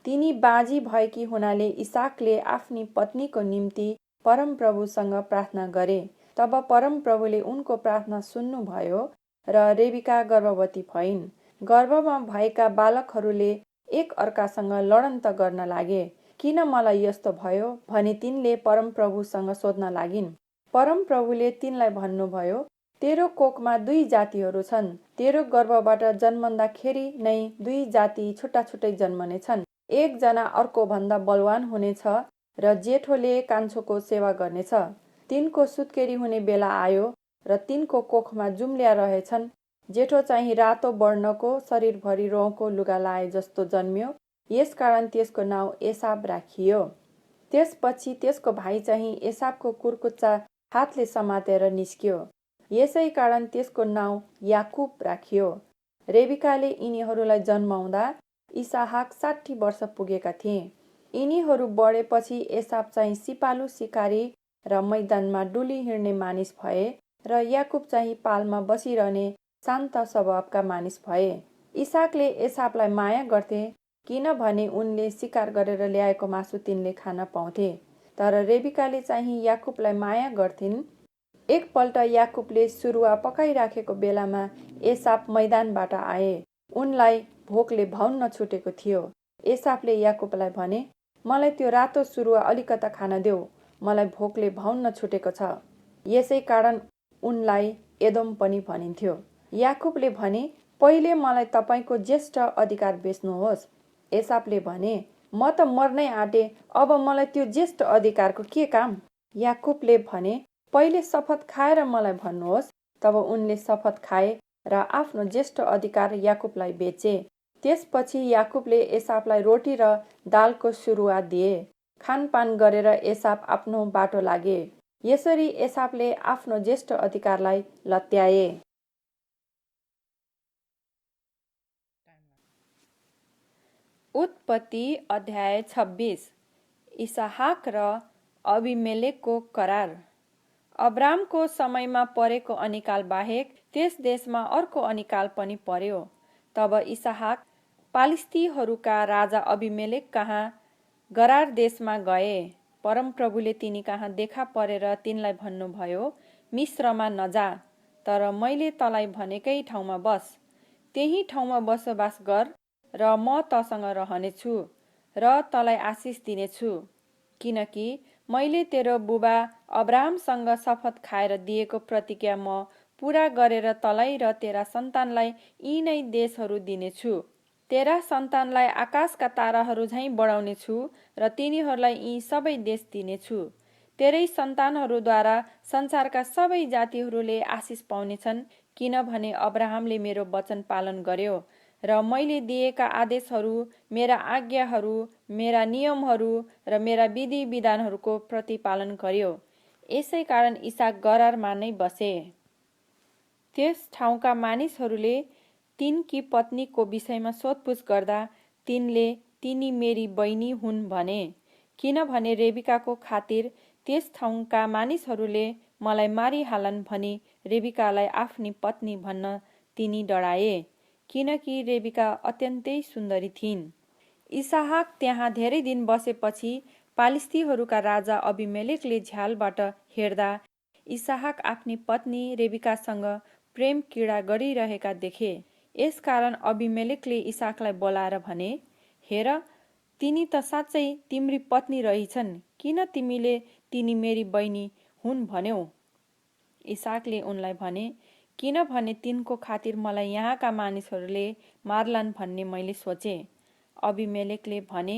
तिनी बाँझी भएकी हुनाले इसाकले आफ्नी पत्नीको निम्ति परमप्रभुसँग प्रार्थना गरे। तब परमप्रभुले उनको प्रार्थना सुन्नुभयो र रेबिका गर्भवती भइन्। गर्भमा भएका बालकहरूले एक अर्कासँग लडन्त गर्न लागे। किन मलाई यस्तो भयो भनी तिनले परमप्रभुसँग सोध्न लागिन्। परमप्रभुले तिनलाई भन्नुभयो, तेरो कोखमा 2 जातिहरू छन्। तेरो गर्भबाट जन्मँदाखेरि नै 2 जाति छुट्टा छुट्टै जन्मनेछन्। एकजना अर्कोभन्दा बलवान हुनेछ र जेठोले कान्छोको सेवा गर्नेछ। तिनको सुत्केरी हुने बेला आयो र तिनको कोखमा जुम्ल्या रहेछन्। जेठो चाहिँ रातो वर्णको शरीरभरि रौँको लुगा लाए जस्तो जन्म्यो। यसकारण त्यसको नाउँ एसाव राखियो। त्यसपछि त्यसको भाइ चाहिँ एसावको कुर्कुच्चा हातले समातेर निस्क्यो। यसै कारण त्यसको नाउँ याकुब राखियो। रेबिकाले यिनीहरूलाई जन्माउँदा इसहाक 60 वर्ष पुगेका थिए। यिनीहरू बढेपछि एसाव चाहिँ सिपालु सिकारी र मैदानमा डुली हिँड्ने मानिस भए र याकुब चाहिँ पालमा बसिरहने शान्त स्वभावका मानिस भए। इसाकले एसावलाई माया गर्थे किनभने उनले शिकार गरेर ल्याएको मासु तिनले खान पाउँथे। तर रेबिकाले चाहिँ याकुबलाई माया गर्थिन्। एकपल्ट याकुबले सुरुवा पकाइराखेको बेलामा एसाव मैदानबाट आए। उनलाई भोकले भाउन्न छुटेको थियो। एसावले याकुबलाई भने, मलाई त्यो रातो सुरुवा अलिकता खान देऊ, मलाई भोकले भाउन्न छुटेको छ। यसै कारण उनलाई एदोम पनि भनिन्थ्यो। याकुबले भने, पहिले मलाई तपाईको ज्येष्ठ अधिकार बेच्नुहोस्। एसावले भने, म त मर्नै आँटे, अब मलाई त्यो ज्येष्ठ अधिकारको के काम? याकुबले भने, पहिले शपथ खाएर मलाई भन्नुहोस्। तब उनले शपथ खाए र आफ्नो ज्येष्ठ अधिकार याकुबलाई बेचे। त्यसपछि याकुबले एसावलाई रोटी र दालको सुरुवा दिए। खानपान गरेर एसाव आफ्नो बाटो लागे। यसरी एसापले आफ्नो ज्येष्ठ अधिकारलाई लत्याए। उत्पत्ति अध्याय 26। इसहाक र अबिमेलेकको करार। अब्रामको समयमा परेको अनिकाल बाहेक त्यस देशमा अर्को अनिकाल पनि पर्यो। तब इसहाक पालिस्तीहरूका राजा अबिमेलेक कहाँ गरार देशमा गए। परमप्रभुले तिनी कहाँ देखा परेर तिनलाई भन्नुभयो, मिश्रमा नजा, तर मैले तँलाई भनेकै ठाउँमा बस। त्यही ठाउँमा बसोबास गर र म तँसँग रहनेछु र तँलाई आशिष दिनेछु, किनकि मैले तेरो बुबा अब्राहमसँग शपथ खाएर दिएको प्रतिज्ञा म पूरा गरेर तँलाई र तेरा सन्तानलाई यी नै देशहरू दिनेछु। तेरा सन्तानलाई आकाशका ताराहरू झैँ बढाउनेछु र तिनीहरूलाई यी सबै देश दिनेछु। तेरै सन्तानहरूद्वारा संसारका सबै जातिहरूले आशिष पाउनेछन्, किनभने अब्राहमले मेरो वचन पालन गर्यो र मैले दिएका आदेशहरू, मेरा आज्ञाहरू, मेरा नियमहरू र मेरा विधि विधानहरूको प्रतिपालन गर्यो। यसै कारण इसाक गरारमा नै बसे। त्यस ठाउँका मानिसहरूले तिनकी पत्नीको विषयमा सोधपुछ गर्दा तिनले तिनी मेरी बहिनी हुन् भने, किनभने रेबिकाको खातिर त्यस ठाउँका मानिसहरूले मलाई मारिहालन् भनी रेबिकालाई आफ्नी पत्नी भन्न तिनी डराए, किनकि रेबिका अत्यन्तै सुन्दरी थिइन्। इसहाक त्यहाँ धेरै दिन बसेपछि पालिस्तीहरूका राजा अबिमेलेकले झ्यालबाट हेर्दा इसहाक आफ्नी पत्नी रेबिकासँग प्रेम क्रीडा गरिरहेका देखे। यसकारण अबिमेलेकले इसहाकलाई बोलाएर भने, हेर, तिनी त साँच्चै तिम्री पत्नी रहिछन्, किन तिमीले तिनी मेरी बहिनी हुन् भन्यौ? इसहाकले उनलाई भने, किनभने तिनको खातिर मलाई यहाँका मानिसहरूले मार्लान् भन्ने मैले सोचे। अबिमेलेकले भने,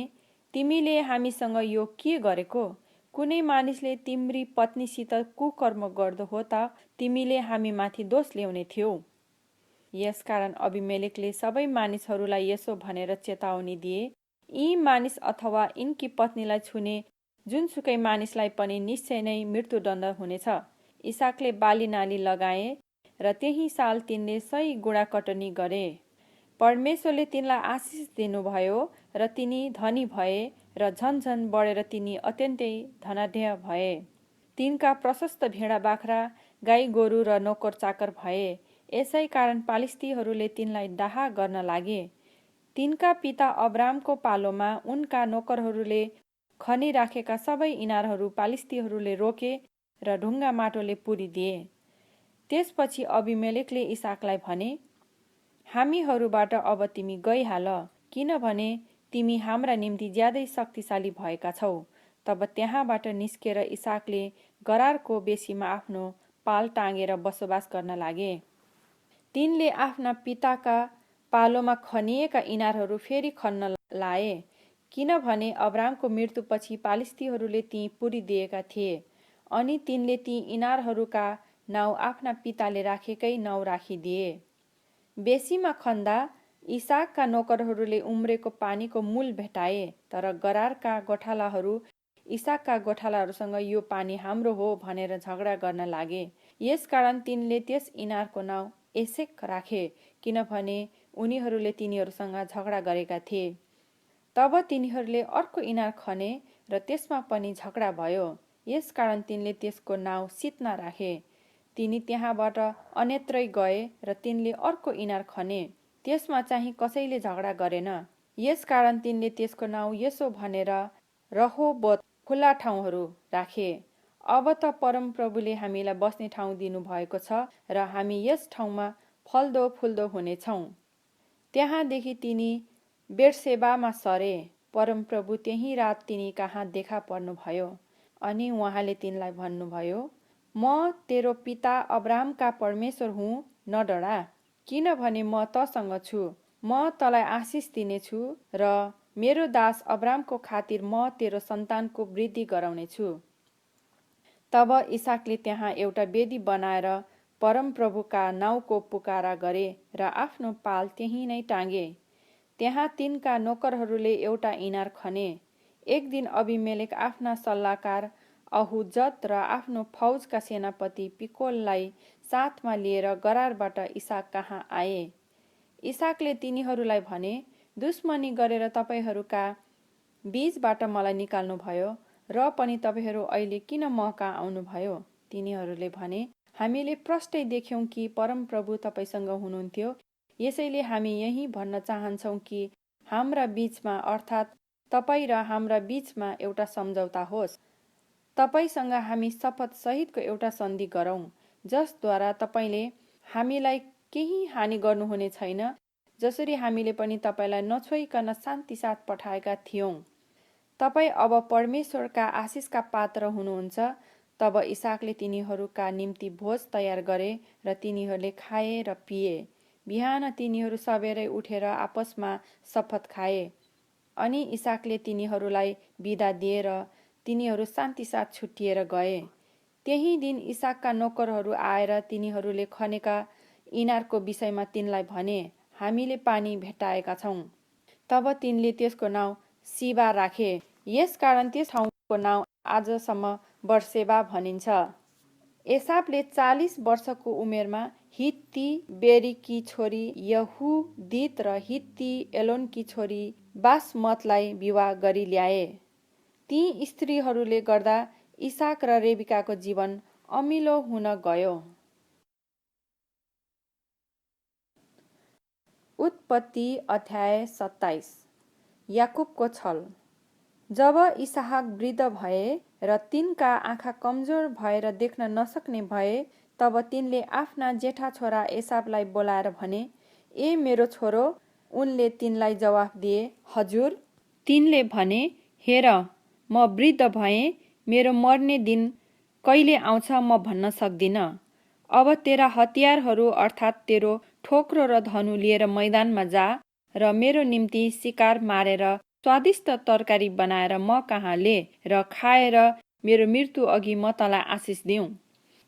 तिमीले हामीसँग यो के गरेको? कुनै मानिसले तिम्री पत्नीसित कुकर्म गर्दो हो त तिमीले हामीमाथि दोष ल्याउने थियौ। यसकारण अबिमेलेकले सबै मानिसहरूलाई यसो भनेर चेतावनी दिए, यी मानिस अथवा यिनकी पत्नीलाई छुने जुनसुकै मानिसलाई पनि निश्चय नै मृत्युदण्ड हुनेछ। इसहाकले बाली नाली लगाए र त्यही साल तिनले सही गुणाकटनी गरे। परमेश्वरले तिनलाई आशिष दिनुभयो र तिनी धनी भए र झन बढेर तिनी अत्यन्तै धनाढ्य भए। तिनका प्रशस्त भेडा बाख्रा, गाई गोरु र नोकर चाकर भए। यसै कारण पालिस्तीहरूले तिनलाई डाहा गर्न लागे। तिनका पिता अब्रामको पालोमा उनका नोकरहरूले खनिराखेका सबै इनारहरू पालिस्तीहरूले रोके र ढुङ्गा माटोले पुरिदिए। त्यसपछि अबिमेलेकले इसहाकलाई भने, हामीहरूबाट अब तिमी गइहाल, किनभने तिमी हाम्रा निम्ति ज्यादै शक्तिशाली भएका छौ। तब त्यहाँबाट निस्केर इसहाकले गरारको बेसीमा आफ्नो पाल टाँगेर बसोबास गर्न लागे। तिनले आफ्ना पिताका पालोमा खनिएका इनारहरू फेरि खन्न लाए, किनभने अब्रामको मृत्युपछि पालिस्तीहरूले ती पुरिदिएका थिए। अनि तिनले ती इनारहरूका नाउँ आफ्ना पिताले राखेकै नाउँ राखिदिए। बेसीमा खन्दा इसहाकका नोकरहरूले उम्रेको पानीको मूल भेटाए, तर गरारका गोठालाहरू इसहाकका गोठालाहरूसँग यो पानी हाम्रो हो भनेर झगडा गर्न लागे। यसकारण तिनले त्यस इनारको नाउँ एसेक राखे, किनभने उनीहरूले तिनीहरूसँग झगडा गरेका थिए। तब तिनीहरूले अर्को इनार खने र त्यसमा पनि झगडा भयो। यसकारण तिनले त्यसको नाउँ सित्ना राखे। तिनी त्यहाँबाट अन्यत्रै गए र तिनले अर्को इनार खने। त्यसमा चाहिँ कसैले झगडा गरेन। यसकारण तिनले त्यसको नाउँ यसो भनेर रहोबोत, खुला ठाउँहरू राखे। अब त परमप्रभुले हामीलाई बस्ने ठाउँ दिनुभएको छ र हामी यस ठाउँमा फल्दो फुल्दो हुनेछौँ। त्यहाँदेखि तिनी बेर्सेबामा सरे। परमप्रभु त्यही रात तिनी कहाँ देखा पर्नुभयो अनि उहाँले तिनलाई भन्नुभयो, म तेरो पिता अब्राहमका परमेश्वर हुँ, नडरा, किनभने म तँसँग छु। म तँलाई आशिष दिनेछु र मेरो दास अब्रामको खातिर म तेरो सन्तानको वृद्धि गराउनेछु। तब इसहाकले त्यहाँ एउटा वेदी बनाएर परमप्रभुका नाउँको पुकारा गरे र आफ्नो पाल त्यहीँ नै टाँगे। त्यहाँ तिनका नोकरहरूले एउटा इनार खने। एक दिन अबिमेलेक आफ्ना सल्लाहकार अहुजत र आफ्नो फौजका सेनापति पिकोललाई साथमा लिएर गरारबाट इसाक कहाँ आए। इसाकले तिनीहरूलाई भने, दुश्मनी गरेर तपाईँहरूका बीचबाट मलाई निकाल्नुभयो र पनि तपाईँहरू अहिले किन म कहाँ आउनुभयो? तिनीहरूले भने, हामीले प्रष्टै देख्यौं कि परमप्रभु तपाईसँग हुनुहुन्थ्यो, यसैले हामी यही भन्न चाहन्छौं कि हाम्रा बीचमा अर्थात् तपाईँ र हाम्रा बीचमा एउटा सम्झौता होस्। तपाईसँग हामी शपथ सहितको एउटा सन्धि गरौं, जसद्वारा तपाईँले हामीलाई केही हानि गर्नुहुने छैन, जसरी हामीले पनि तपाईँलाई नछोइकन शान्ति साथ पठाएका थियौं। तपाईँ अब परमेश्वरका आशिषका पात्र हुनुहुन्छ। तब इसाकले तिनीहरूका निम्ति भोज तयार गरे र तिनीहरूले खाए र पिए। बिहान तिनीहरू सबेरै उठेर आपसमा शपथ खाए। अनि इसाकले तिनीहरूलाई बिदा दिए र तिनीहरू शान्ति साथ छुट्टिएर गए। त्यही दिन इसाकका नोकरहरू आएर तिनीहरूले खनेका इनारको विषयमा तिनलाई भने, हामीले पानी भेटाएका छौं। तब तिनले त्यसको नाउँ सिबा राखे। यसकारण त्यस ठाउँको नाउँ आजसम्म बर्सेबा भनिन्छ। एसावले 40 वर्षको उमेरमा हित्ती बेरीकी छोरी यहुदीत र हित्ती एलोनकी छोरी बासमतलाई विवाह गरी ल्याए। ती स्त्रीहरूले गर्दा इसाक र रेबिकाको जीवन अमिलो हुन गयो। उत्पत्ति अध्याय 27। याकुबको छल। जब इसहाक वृद्ध भए र तिनका आँखा कमजोर भएर देख्न नसक्ने भए, तब तिनले आफ्ना जेठा छोरा एसावलाई बोलाएर भने, ए मेरो छोरो। उनले तिनलाई जवाफ दिए, हजुर। तिनले भने, हेर, म वृद्ध भएँ, मेरो मर्ने दिन कहिले आउँछ म भन्न सक्दिन। अब तेरा हतियारहरू अर्थात् तेरो ठोक्रो र धनु लिएर मैदानमा जा र मेरो निम्ति शिकार मारेर स्वादिष्ट तरकारी बनाएर म कहाँ ले र खाएर मेरो मृत्यु अघि म तँलाई आशिष दिउँ।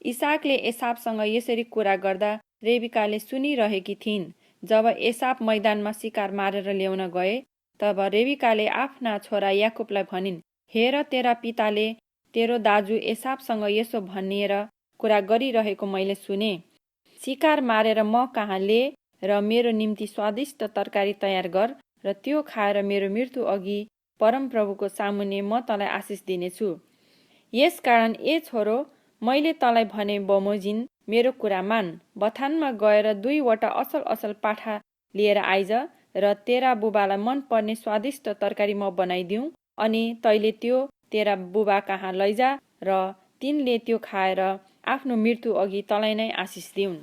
इसाकले एसावसँग यसरी कुरा गर्दा रेबिकाले सुनिरहेकी थिइन्। जब एसाव मैदानमा शिकार मारेर ल्याउन गए, तब रेबिकाले आफ्ना छोरा याकुबलाई भनिन्, हेर, तेरा पिताले तेरो दाजु एसावसँग यसो भनिएर कुरा गरिरहेको मैले सुने। शिकार मारेर म कहाँ ले र मेरो निम्ति स्वादिष्ट तरकारी तयार गर र त्यो खाएर मेरो मृत्यु अघि परमप्रभुको सामुन्ने म तँलाई आशिष दिनेछु। यसकारण ए छोरो, मैले तँलाई भने बमोजिम मेरो कुरा मान। बथानमा गएर 2 असल असल पाठा लिएर आइज र तेरा बुबालाई मन पर्ने स्वादिष्ट तरकारी म बनाइदिउँ, अनि तैले त्यो तेरा बुबा कहाँ लैजा र तिनले त्यो खाएर आफ्नो मृत्यु अघि तँलाई नै आशिष दिउन्।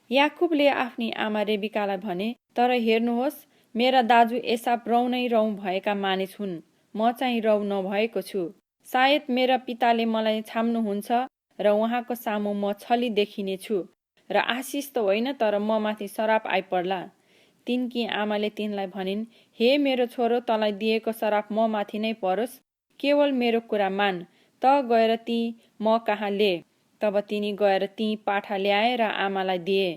याकुबले आफ्नी आमा रेबिकालाई भने, तर हेर्नुहोस्, मेरा दाजु एसाव रौँ नै रौँ भएका मानिस हुन्, म चाहिँ रौँ नभएको छु। सायद मेरा पिताले मलाई छाम्नुहुन्छ र उहाँको सामु म छली देखिने छु र आशिष त होइन, तर म माथि शराप आइपर्ला। तिनकी आमाले तिनलाई भनिन्, हे मेरो छोरो, तँलाई दिएको शराप म माथि नै परोस्, केवल मेरो कुरा मान, त गएर ती म कहाँ ले। तब तिनी गएर ती पाठा ल्याए र आमालाई दिए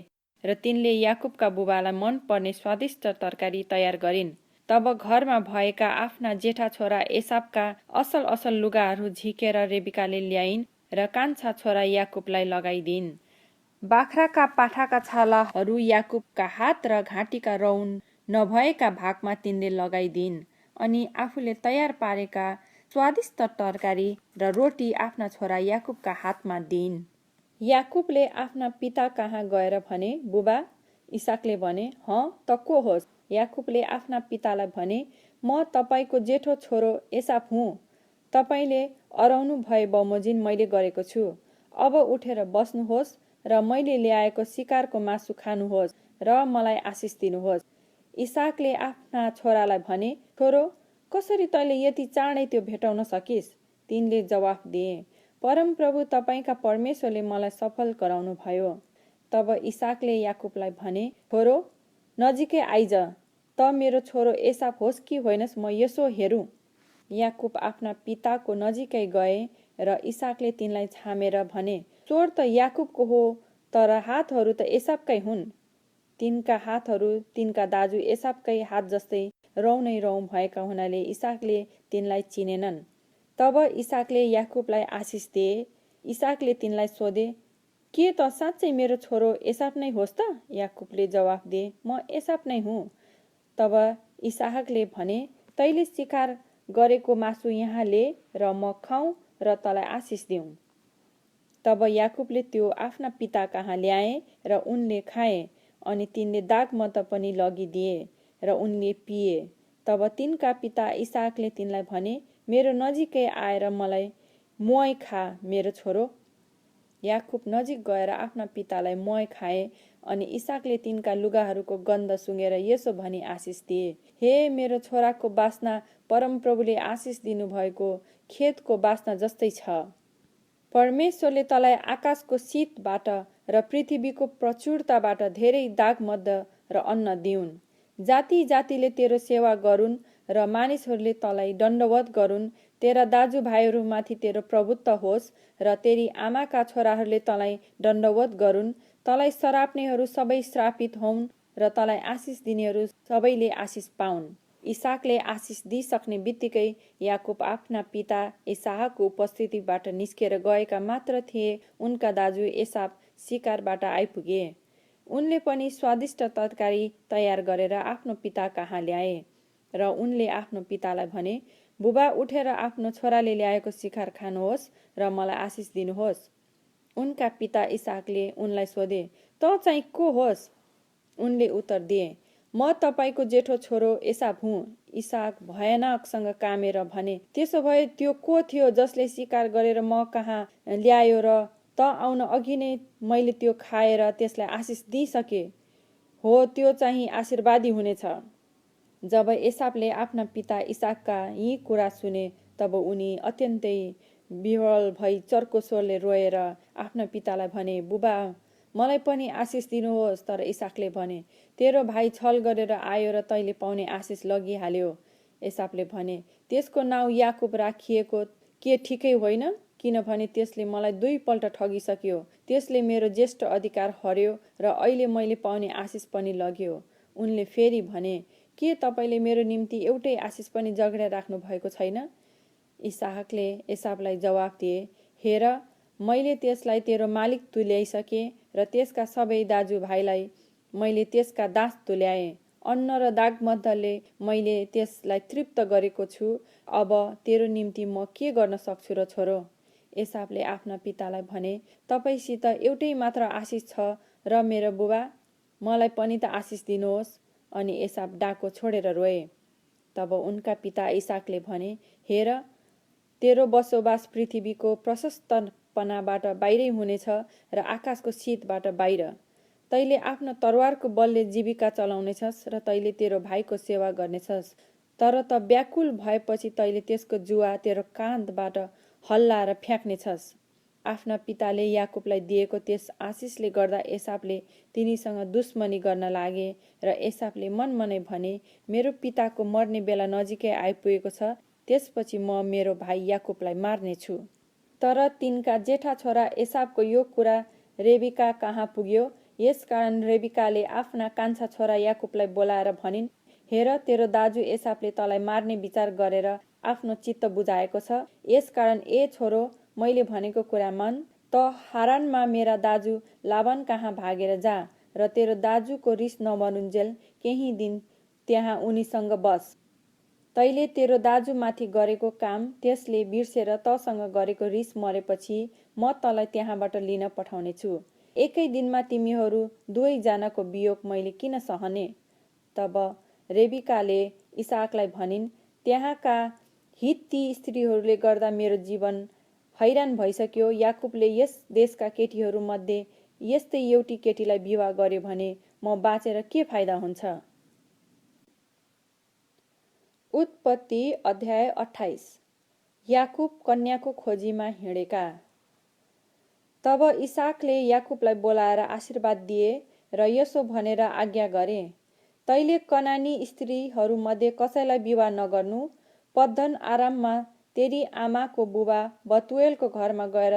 र तिनले याकुबका बुबालाई मन पर्ने स्वादिष्ट तरकारी तयार गरिन्। तब घरमा भएका आफ्ना जेठा छोरा एसावका असल असल लुगाहरू झिकेर रेबिकाले ल्याइन् र कान्छा छोरा याकुबलाई लगाइदिइन्। बाख्राका पाठाका छालाहरू याकुबका हात र घाँटीका रौँ नभएका भागमा तिनले लगाइदिइन्, अनि आफूले तयार पारेका स्वादिष्ट तरकारी र रोटी आफ्ना छोरा याकुबका हातमा दिइन्। याकुबले आफ्ना पिता कहाँ गएर भने, बुबा। इसाकले भने, हँ, त को होस्? याकुबले आफ्ना पितालाई भने, म तपाईको जेठो छोरो एसाव हुँ। तपाईले अराउनु भए बमोजिम मैले गरेको छु। अब उठेर बस्नुहोस् र मैले ल्याएको शिकारको मासु खानुहोस् र मलाई आशिष दिनुहोस्। इसाकले आफ्ना छोरालाई भने, छोरो, कसरी तैले यति चाँडै त्यो भेटाउन सकिस्? तिनले जवाफ दिए, परमप्रभु तपाईका परमेश्वरले मलाई सफल गराउनु भयो। तब इसाकले याकुबलाई भने, छोरो, नजिकै आइज, त मेरो छोरो एसाव होस् कि होइनस् म यसो हेरौँ। याकुब आफ्ना पिताको नजिकै गए र इसाकले तिनलाई छामेर भने, चोर त याकुबको हो, तर हातहरू त एसावकै हुन्। तिनका हातहरू तिनका दाजु एसावकै हात जस्तै रौँ नै रौँ भएका हुनाले इसाकले तिनलाई चिनेनन्। तब इसाकले याकुबलाई आशिष दिए। इसाकले तिनलाई सोधे, के त साँच्चै मेरो छोरो एसाव नै होस् त? याकुबले जवाफ दिए, म एसाव नै हुँ। तब इसाकले भने, तैले शिकार गरेको मासु यहाँ ले र म खाउँ र तँलाई आशिष दिउँ। तब याकुबले त्यो आफ्ना पिता कहाँ ल्याए र उनले खाए, अनि तिनले दागमत पनि लगिदिए र उनले पिए। तब तिनका पिता इसाकले तिनलाई भने, मेरो नजिकै आएर मलाई मुवाई खा मेरो छोरो। याकुब नजिक गएर आफ्ना पितालाई मुवाई खाए, अनि इसाकले तिनका लुगाहरूको गन्ध सुँगेर यसो भनी आशिष दिए, हे मेरो छोराको बासना परमप्रभुले आशिष दिनुभएको खेतको बासना जस्तै छ। परमेश्वरले तँलाई आकाशको शीतबाट र पृथ्वीको प्रचुरताबाट धेरै दागमद र अन्न दिउन्। जाति जातिले तेरो सेवा गरून् र मानिसहरूले तँलाई दण्डवत गरून्। तेरा दाजुभाइहरूमाथि तेरो प्रभुत्व होस् र तेरी आमाका छोराहरूले तँलाई दण्डवत गरून्। तँलाई सराप्नेहरू सबै श्रापित होउन् र तँलाई आशिष दिनेहरू सबैले आशिष पाउन्। इसाकले आशिष दिइसक्ने बित्तिकै याकुब आफ्ना पिता एसावको उपस्थितिबाट निस्केर गएका मात्र थिए। उनका दाजु एसाव शिकारबाट आइपुगे। उनले पनि स्वादिष्ट तरकारी तयार गरेर आफ्नो पिता कहाँ ल्याए र उनले आफ्नो पितालाई भने, बुबा उठेर आफ्नो छोराले ल्याएको शिकार खानुहोस् र मलाई आशिष दिनुहोस्। उनका पिता इसाकले उनलाई सोधे, तँ चाहिँ को होस्? उनले उत्तर दिए, म तपाईको जेठो छोरो एसाव हुँ। इसाक भयानकसँग कामेर भने, त्यसो भए त्यो को थियो जसले शिकार गरेर म कहाँ ल्यायो र त आउन अघि नै मैले त्यो खाएर त्यसलाई आशिष दिइसके? हो, त्यो चाहिँ आशीर्वादी हुनेछ। जब एसावले आफ्ना पिता इसाकका यी कुरा सुने, तब उनी अत्यन्तै विह्वल भई चर्को स्वरले रोएर आफ्ना पितालाई भने, बुबा मलाई पनि आशिष दिनुहोस्। तर इसाकले भने, तेरो भाइ छल गरेर आयो र तैले पाउने आशिष लगिहाल्यो। एसावले भने, त्यसको नाउँ याकुब राखिएको के ठिकै होइन? किनभने त्यसले मलाई 2 पल्ट ठगिसक्यो। त्यसले मेरो ज्येष्ठ अधिकार हर्यो र अहिले मैले पाउने आशिष पनि लग्यो। उनले फेरि भने, के तपाईले मेरो निम्ति एउटै आशिष पनि जगेर राख्नु भएको छैन? इसाकले एसावलाई जवाफ दिए, हेर, मैले त्यसलाई तेरो मालिक तुल्याइसके र त्यसका सबै दाजुभाइलाई मैले त्यसका दास तुल्याएँ। अन्न र दागमधले मैले त्यसलाई तृप्त गरेको छु। अब तेरो निम्ति म के गर्न सक्छु र छोरो? एसावले आफ्ना पितालाई भने, तपाईसित एउटै मात्र आशिष छ र मेरो बुबा, मलाई पनि त आशिष दिनुहोस्। अनि एसाव डाको छोडेर रोए। तब उनका पिता इसाकले भने, हेर, तेरो बसोबास पृथ्वीको प्रशस्तपनाबाट बाहिरै हुनेछ र आकाशको शीतबाट बाहिर। तैले आफ्नो तरवारको बलले जीविका चलाउनेछस् र तैले तेरो भाइको सेवा गर्नेछस्। तर त व्याकुल भएपछि तैले त्यसको जुवा तेरो काँधबाट हल्लाएर फ्याँक्नेछस्। आफ्ना पिताले याकुबलाई दिएको त्यस आशिषले गर्दा एसावले तिनीसँग दुश्मनी गर्न लागे र एसावले मनमनै भने, मेरो पिताको मर्ने बेला नजिकै आइपुगेको छ, त्यसपछि म मेरो भाइ याकुबलाई मार्नेछु। तर तिनका जेठा छोरा एसावको यो कुरा रेबिका कहाँ पुग्यो। यसकारण रेबिकाले आफ्ना कान्छा छोरा याकुबलाई बोलाएर भनिन्, हेर, तेरो दाजु एसावले तँलाई मार्ने विचार गरेर आफ्नो चित्त बुझाएको छ। यसकारण ए छोरो, मैले भनेको कुरा मान। त हारानमा मेरा दाजु लाबान कहाँ भागेर जा र तेरो दाजुको रिस नबनुन्जेल केही दिन त्यहाँ उनीसँग बस। तैले तेरो दाजुमाथि गरेको काम त्यसले बिर्सेर तसँग गरेको रिस मरेपछि म तँलाई त्यहाँबाट लिन पठाउनेछु। एकै दिनमा तिमीहरू 2 जनाको वियोग मैले किन सहने? तब रेबिकाले इसाकलाई भनिन्, त्यहाँका हित्ती स्त्रीहरूले गर्दा मेरो जीवन हैरान भइसक्यो। याकुबले यस देशका केटीहरू मध्ये यस्तै एउटी केटीलाई विवाह गर्यो भने म बाँचेर के फाइदा हुन्छ? उत्पत्ति अध्याय 28। याकुब कन्याको खोजीमा हिँडेका। तब इसाकले याकुबलाई बोलाएर आशीर्वाद दिए र यसो भनेर आज्ञा गरे, तैले कनानी स्त्रीहरूमध्ये कसैलाई विवाह नगर्नु। पद्दन आराममा तेरी आमाको बुबा बतुएलको घरमा गएर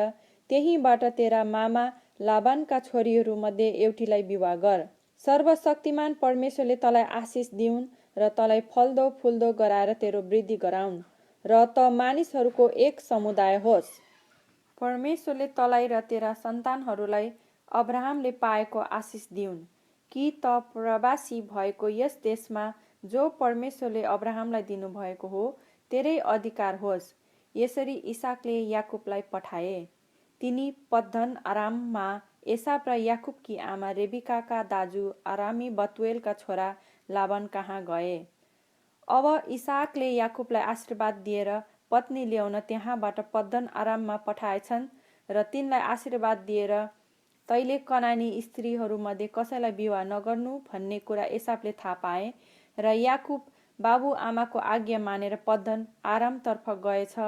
त्यहीँबाट तेरा मामा लाबानका छोरीहरूमध्ये एउटीलाई विवाह गर। सर्वशक्तिमान परमेश्वरले तँलाई आशिष दिउन् र तँलाई फल्दो फुल्दो गराएर तेरो वृद्धि गराउन्। र त मानिसहरूको एक समुदाय होस्। परमेश्वरले तँलाई र तेरा सन्तानहरूलाई अब्राहमले पाएको आशिष दिउन् कि त प्रवासी भएको यस देशमा जो परमेश्वरले अब्राहमलाई दिनुभएको हो तेरै अधिकार होस्। यसरी इसाकले याकुबलाई पठाए। तिनी पद्दन आराममा एसाव र याकुबकी आमा रेबिकाका दाजु आरामी बतुएलका छोरा लाबान कहाँ गए। अब इसाकले याकुबलाई आशीर्वाद दिएर पत्नी ल्याउन त्यहाँबाट पद्दन आराममा पठाएछन् र तिनलाई आशीर्वाद दिएर तैले कनानी स्त्रीहरूमध्ये कसैलाई विवाह नगर्नु भन्ने कुरा एसावले थाहा पाए र याकुब बाबु आमाको आज्ञा मानेर पद्दन आरामतर्फ गएछ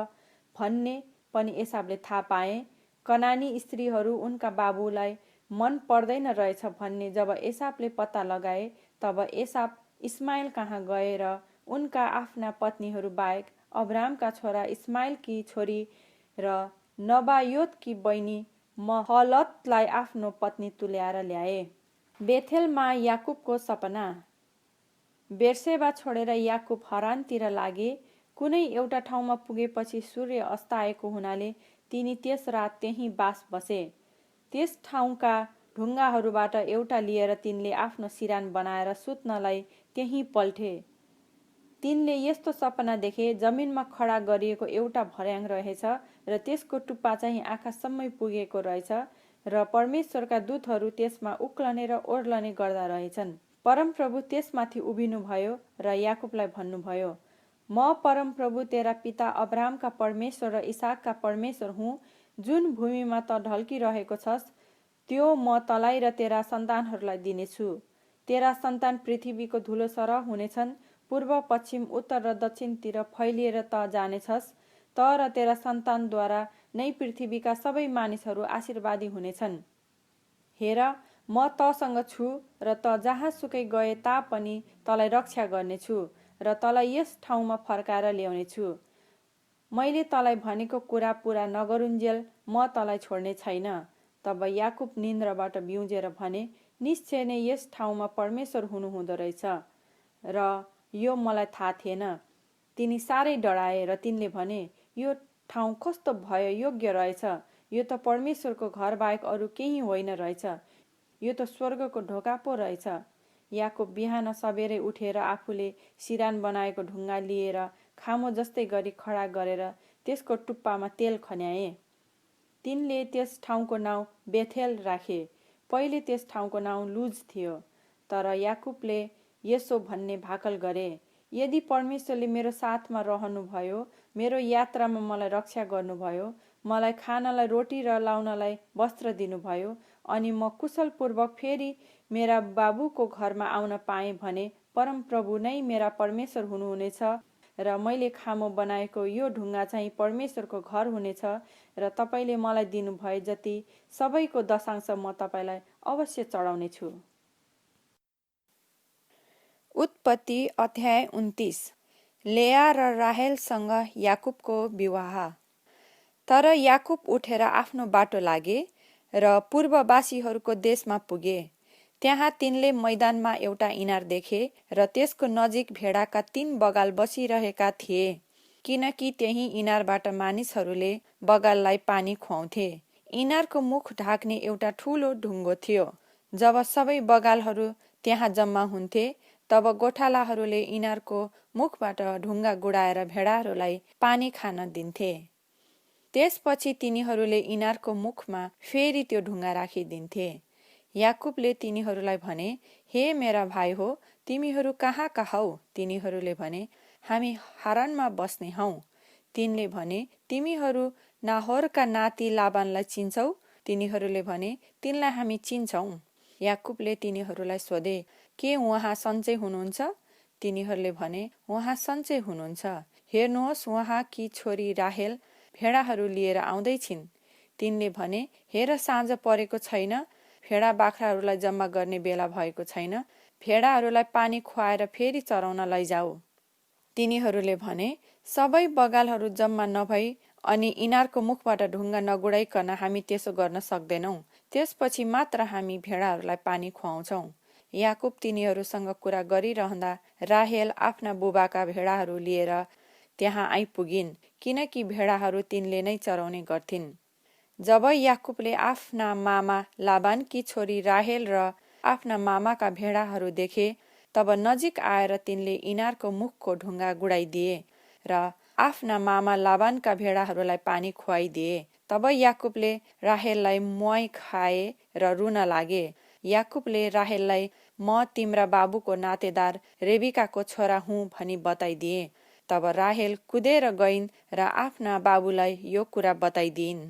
भन्ने पनि एसावले थाहा पाए। कनानी स्त्रीहरू उनका बाबुलाई मन पर्दैन रहेछ भन्ने जब एसावले पत्ता लगाए तब एसाव इस्माइल कहाँ गएर उनका आफ्ना पत्नीहरू बाहेक अब्राहमका छोरा इस्माइलकी छोरी र नबायोतकी बहिनी महलतलाई आफ्नो पत्नी तुल्याएर ल्याए। बेथेलमा याकुबको सपना। बेर्सेबा छोडेर याकुब हरानतिर लागे। कुनै एउटा ठाउँमा पुगेपछि सूर्य अस्ताएको हुनाले तिनी त्यस रात त्यहीँ बास बसे। त्यस ठाउँका ढुङ्गाहरूबाट एउटा लिएर तिनले आफ्नो सिरान बनाएर सुत्नलाई त्यहीँ पल्टे। तिनले यस्तो सपना देखे, जमिनमा खडा गरिएको एउटा भर्याङ रहेछ र त्यसको टुप्पा चाहिँ आकाशसम्मै पुगेको रहेछ र परमेश्वरका दूतहरू त्यसमा उक्लने र ओर्लने गर्दा रहेछन्। परमप्रभु त्यसमाथि उभिनुभयो र याकुबलाई भन्नुभयो, म परमप्रभु तेरा पिता अब्राहमका परमेश्वर र इसाकका परमेश्वर हुँ। जुन भूमिमा त ढल्किरहेको छस् त्यो म तँलाई र तेरा सन्तानहरूलाई दिनेछु। तेरा सन्तान पृथ्वीको धुलो सरह हुनेछन्। पूर्व पश्चिम उत्तर र दक्षिणतिर फैलिएर त जानेछस्। तर तेरा सन्तानद्वारा नै पृथ्वीका सबै मानिसहरू आशीर्वादी हुनेछन्। हेर, म तँसँग छु र त जहाँसुकै गए तापनि तँलाई रक्षा गर्नेछु र तँलाई यस ठाउँमा फर्काएर ल्याउनेछु। मैले तँलाई भनेको कुरा पूरा नगरुन्जेल म तँलाई छोड्ने छैन। तब याकुब निन्द्राबाट बिउजेर भने, निश्चय नै यस ठाउँमा परमेश्वर हुनुहुँदो रहेछ र यो मलाई थाहा थिएन। तिनी साह्रै डराए र तिनले भने, यो ठाउँ कस्तो भय योग्य रहेछ। यो त परमेश्वरको घर बाहेक अरू केही होइन रहेछ। यो त स्वर्गको ढोका पो रहेछ। याकुब बिहान सबेरै उठेर आफूले सिरान बनाएको ढुङ्गा लिएर खामो जस्तै गरी खडा गरेर त्यसको टुप्पामा तेल खन्याए। तिनले त्यस ठाउँको नाउँ बेथेल राखे। पहिले त्यस ठाउँको नाउँ लुज थियो। तर याकुबले यसो भन्ने भाकल गरे, यदि परमेश्वरले मेरो साथमा रहनुभयो, मेरो यात्रामा मलाई रक्षा गर्नुभयो, मलाई खानलाई रोटी र लाउनलाई वस्त्र दिनुभयो अनि म कुशलपूर्वक फेरि मेरा बाबुको घरमा आउन पाएँ भने परमप्रभु नै मेरा परमेश्वर हुनुहुनेछ र मैले खामो बनाएको यो ढुङ्गा चाहिँ परमेश्वरको घर हुनेछ र तपाईँले मलाई दिनुभए जति सबैको दशांश म तपाईँलाई अवश्य चढाउनेछु। उत्पत्ति अध्याय 29। लेया र राहेलसँग याकुबको विवाह। तर याकुब उठेर आफ्नो बाटो लागे र पूर्ववासीहरूको देशमा पुगे। त्यहाँ तिनले मैदानमा एउटा इनार देखे र त्यसको नजिक भेडाका 3 बगाल बसिरहेका थिए, किनकि त्यही इनारबाट मानिसहरूले बगाललाई पानी खुवाउँथे। इनारको मुख ढाक्ने एउटा ठुलो ढुङ्गो थियो। जब सबै बगालहरू त्यहाँ जम्मा हुन्थे तब गोठालाहरूले इनारको मुखबाट ढुङ्गा गुडाएर भेडाहरूलाई पानी खान दिन्थे। त्यसपछि तिनीहरूले इनारको मुखमा फेरि त्यो ढुङ्गा राखिदिन्थे। याकुबले तिनीहरूलाई भने, हे मेरा भाइ हो, तिमीहरू कहाँका हौ? तिनीहरूले भने, हामी हारानमा बस्ने हौँ। तिनले भने, तिमीहरू नाहोरका नाति लाबानलाई चिन्छौ? तिनीहरूले भने, तिनलाई हामी चिन्छौँ। याकुबले तिनीहरूलाई सोधे, के उहाँ सन्चै हुनुहुन्छ? तिनीहरूले भने, उहाँ सन्चै हुनुहुन्छ। हेर्नुहोस्, उहाँकी छोरी राहेल भेडाहरू लिएर आउँदैछिन्। तिनले भने, हेर, साँझ परेको छैन, भेडा बाख्राहरूलाई जम्मा गर्ने बेला भएको छैन। भेडाहरूलाई पानी खुवाएर फेरि चराउन लैजाऊ। तिनीहरूले भने, सबै बगालहरू जम्मा नभई अनि इनारको मुखबाट ढुङ्गा नगुडाइकन हामी त्यसो गर्न सक्दैनौँ। त्यसपछि मात्र हामी भेडाहरूलाई पानी खुवाउँछौँ। याकुब तिनीहरूसँग कुरा गरिरहँदा राहेल आफ्ना बुबाका भेडाहरू लिएर त्यहाँ आइपुगिन्, किनकि भेडाहरू तिनले नै चराउने गर्थिन्। जब याकुबले आफ्ना मामा लाबानकी छोरी राहेल र आफ्ना मामाका भेडाहरू देखे, तब नजिक आएर तिनले इनारको मुखको ढुङ्गा गुडाइदिए र आफ्ना मामा लाबानका भेडाहरूलाई पानी खुवाइदिए। तब याकुबले राहेललाई मुहाई खाए र रुन लागे। याकुबले राहेललाई, म तिम्रा बाबुको नातेदार रेबिकाको छोरा हुँ भनी बताइदिए। तब राहेल कुदेर गइन् र आफ्ना बाबुलाई यो कुरा बताइदिइन्।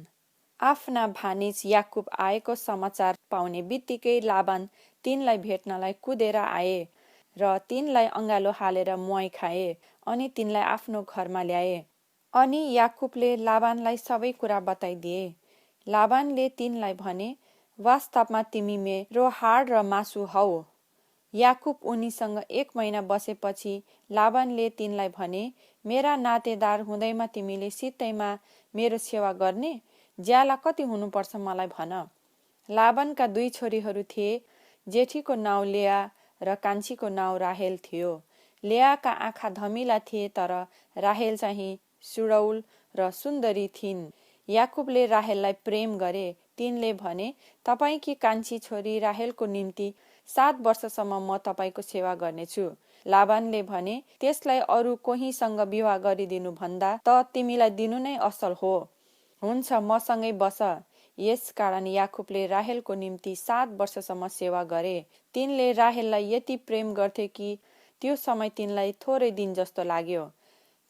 आफ्ना भानिज याकुब आएको समाचार पाउने बित्तिकै लाबान तिनलाई भेट्नलाई कुदेर आए र तिनलाई अँगालो हालेर मुहाई खाए अनि तिनलाई आफ्नो घरमा ल्याए। अनि याकुबले लाबानलाई सबै कुरा बताइदिए। लाबानले तिनलाई भने, वास्तवमा तिमी मेरो हाड र मासु हौ। याकुब उनीसँग 1 महिना बसेपछि लाबानले तिनलाई भने, मेरा नातेदार हुँदैमा तिमीले सित्तैमा मेरो सेवा गर्ने? ज्याला कति हुनुपर्छ मलाई भन। लाबानका 2 छोरीहरू थिए, जेठीको नाउँ लेआ र कान्छीको नाउँ राहेल थियो। लेआका आँखा धमिला थिए, तर राहेल चाहिँ सुडौल र सुन्दरी थिइन्। याकुबले राहेललाई प्रेम गरे। तिनले भने, तपाईकी कान्छी छोरी राहेलको निम्ति 7 वर्षसम्म म तपाईको सेवा गर्नेछु। लाबानले भने, त्यसलाई अरू कोहीसँग विवाह गरिदिनु भन्दा त तिमीलाई दिनु नै असल हो। हुन्छ, मसँगै बस। यसकारण याकुबले राहेलको निम्ति 7 वर्षसम्म सेवा गरे। तिनले राहेललाई यति प्रेम गर्थे कि त्यो समय तिनलाई थोरै दिन जस्तो लाग्यो।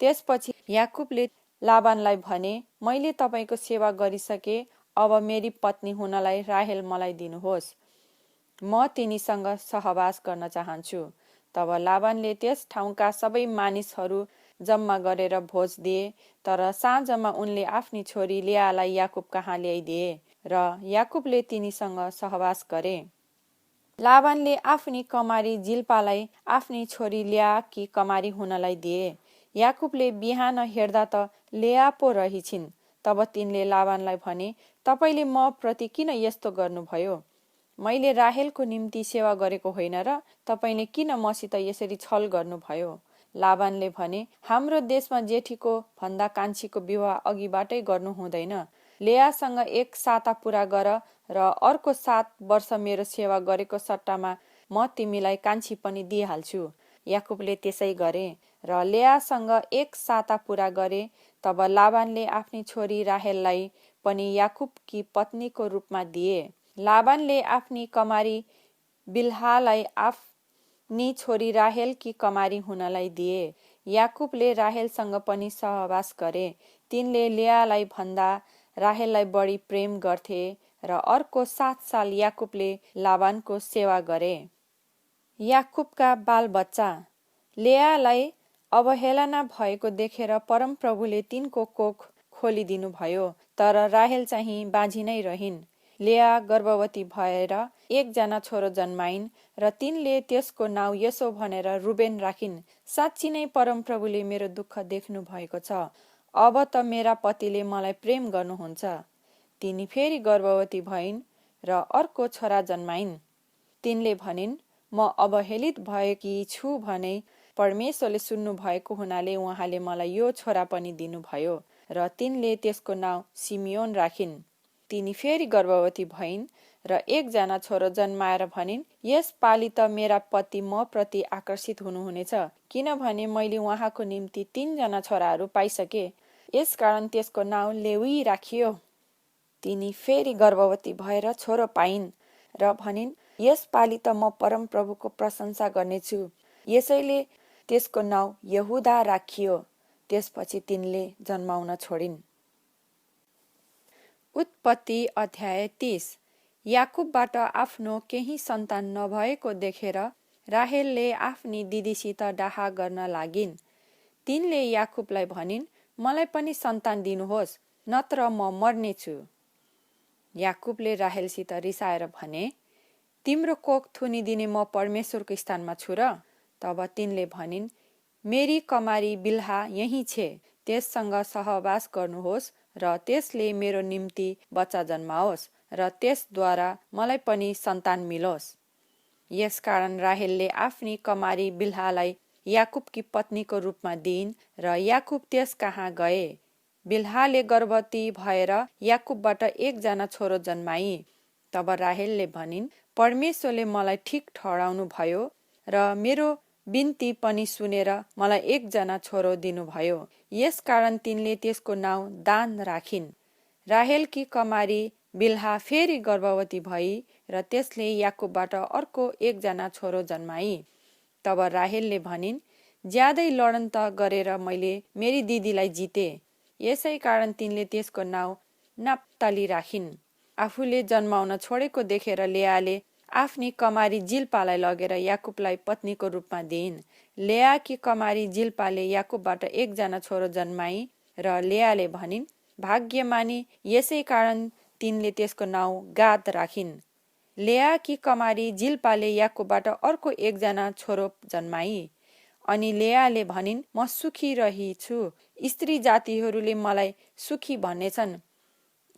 त्यसपछि याकुबले लाबानलाई भने, मैले तपाईको सेवा गरिसके, अब मेरी पत्नी हुनलाई राहेल मलाई दिनुहोस्। म तिनीसँग सहवास गर्न चाहन्छु। तब लाबानले त्यस ठाउँका सबै मानिसहरू जम्मा गरेर भोज दिए, तर साँझमा उनले आफ्नी छोरी लेआलाई याकुब कहाँ ल्याइदिए र याकुबले तिनीसँग सहवास गरे। लाबानले आफ्नी कमारी जिल्पालाई आफ्नी छोरी लेआकी कमारी हुनलाई दिए। याकुबले बिहान हेर्दा त लेआ पो रहिछिन्। तब तिनले लाबानलाई भने, तपाईले म प्रति किन यस्तो गर्नुभयो? मैले राहेलको निम्ति सेवा गरेको होइन र? तपाईले किन मसित यसरी छल गर्नुभयो? लाबानले भने, हाम्रो देशमा जेठीको भन्दा कान्छीको विवाह अघिबाटै गर्नु हुँदैन। लेआसँग 1 साता पुरा गर र अर्को 7 वर्ष मेरो सेवा गरेको सट्टामा म तिमीलाई कान्छी पनि दिइहाल्छु। याकुबले त्यसै गरे र लेआसँग 1 साता पुरा गरे। तब लाबानले आफ्नी छोरी राहेललाई पनि याकुबकी पत्नीको रूपमा दिए। लाबानले आफ्नी कमारी बिल्हालाई आफ्नी छोरी राहेलकी कमारी हुनलाई दिए। याकुबले राहेलसँग पनि सहवास गरे। तिनले लेआलाई भन्दा राहेललाई बढी प्रेम गर्थे र अर्को 7 साल याकुबले लाबानको सेवा गरे। याकुबका बालबच्चा। लेआलाई अवहेलना भएको देखेर परमप्रभुले तिनको कोख खोलिदिनु भयो, तर राहेल चाहिँ बाँझी नै रहिन्। लेआ गर्भवती भएर 1 जना छोरो जन्माइन् र तिनले त्यसको नाउँ यसो भनेर रुबेन राखिन्। साँच्ची नै परमप्रभुले मेरो दुःख देख्नु भएको छ। अब त मेरा पतिले मलाई प्रेम गर्नुहुन्छ। तिनी फेरि गर्भवती भइन् र अर्को छोरा जन्माइन्। तिनले भनिन्, म अवहेलित भएकी छु भने परमेश्वरले सुन्नु भएको हुनाले उहाँले मलाई यो छोरा पनि दिनुभयो र तिनले त्यसको नाउँ सिमियोन राखिन्। तिनी फेरि गर्भवती भइन् र 1 जना छोरो जन्माएर भनिन्, यस पालि त मेरा पति म प्रति आकर्षित हुनुहुनेछ, किनभने मैले उहाँको निम्ति 3 जना छोराहरू पाइसके। यसकारण त्यसको नाउँ लेवी राखियो। तिनी फेरि गर्भवती भएर छोरो पाइन् र भनिन्, यस पालि त म परमप्रभुको प्रशंसा गर्नेछु। यसैले त्यसको नाउँ यहुदा राखियो। त्यसपछि तिनले जन्माउन छोडिन्। उत्पत्ति अध्याय 30। याकुबबाट आफ्नो केही सन्तान नभएको देखेर राहेलले आफ्नी दिदीसित डाहा गर्न लागिन्। तिनले याकुबलाई भनिन्, मलाई पनि सन्तान दिनुहोस्, नत्र म मर्नेछु। याकुबले राहेलसित रिसाएर भने, तिम्रो कोख थुनिदिने म परमेश्वरको स्थानमा छु र? तब तिनले भनिन्, मेरी कमारी बिल्हा यही छे, त्यससँग सहवास गर्नुहोस् र त्यसले मेरो निम्ति बच्चा जन्माओस् र त्यसद्वारा मलाई पनि सन्तान मिलोस्। यसकारण राहेलले आफ्नी कमारी बिल्हालाई याकुबकी पत्नीको रूपमा दिइन् र याकुब त्यस कहाँ गए। बिल्हाले गर्भवती भएर याकुबबाट एकजना छोरो जन्माई। तब राहेलले भनिन्, परमेश्वरले मलाई ठिक ठहराउनु भयो र मेरो बिन्ती पनि सुनेर मलाई एकजना छोरो दिनुभयो। यसकारण तिनले त्यसको नाउँ दान राखिन्। राहेलकी कमारी बिल्हा फेरि गर्भवती भई र त्यसले याकुबबाट अर्को एकजना छोरो जन्माई। तब राहेलले भनिन्, ज्यादै लडन्त गरेर मैले मेरी दिदीलाई जिते। यसै कारण तिनले त्यसको नाउँ नप्ताली राखिन्। आफूले जन्माउन छोडेको देखेर लेयाले आफ्नी कमारी जिल्पालाई लगेर याकुबलाई पत्नीको रूपमा दिइन्। लेयाकी कमारी जिल्पाले याकुबबाट एकजना छोरो जन्माई र लेयाले भनिन्, भाग्यमानी, यसै कारण तिनले त्यसको नाउँ गाद राखिन्। लेयाकी कमारी जिल्पाले याकुबबाट अर्को एकजना छोरो जन्माई। अनि लेयाले भनिन्, म सुखी रहेछु, स्त्री जातिहरूले मलाई सुखी भन्नेछन्।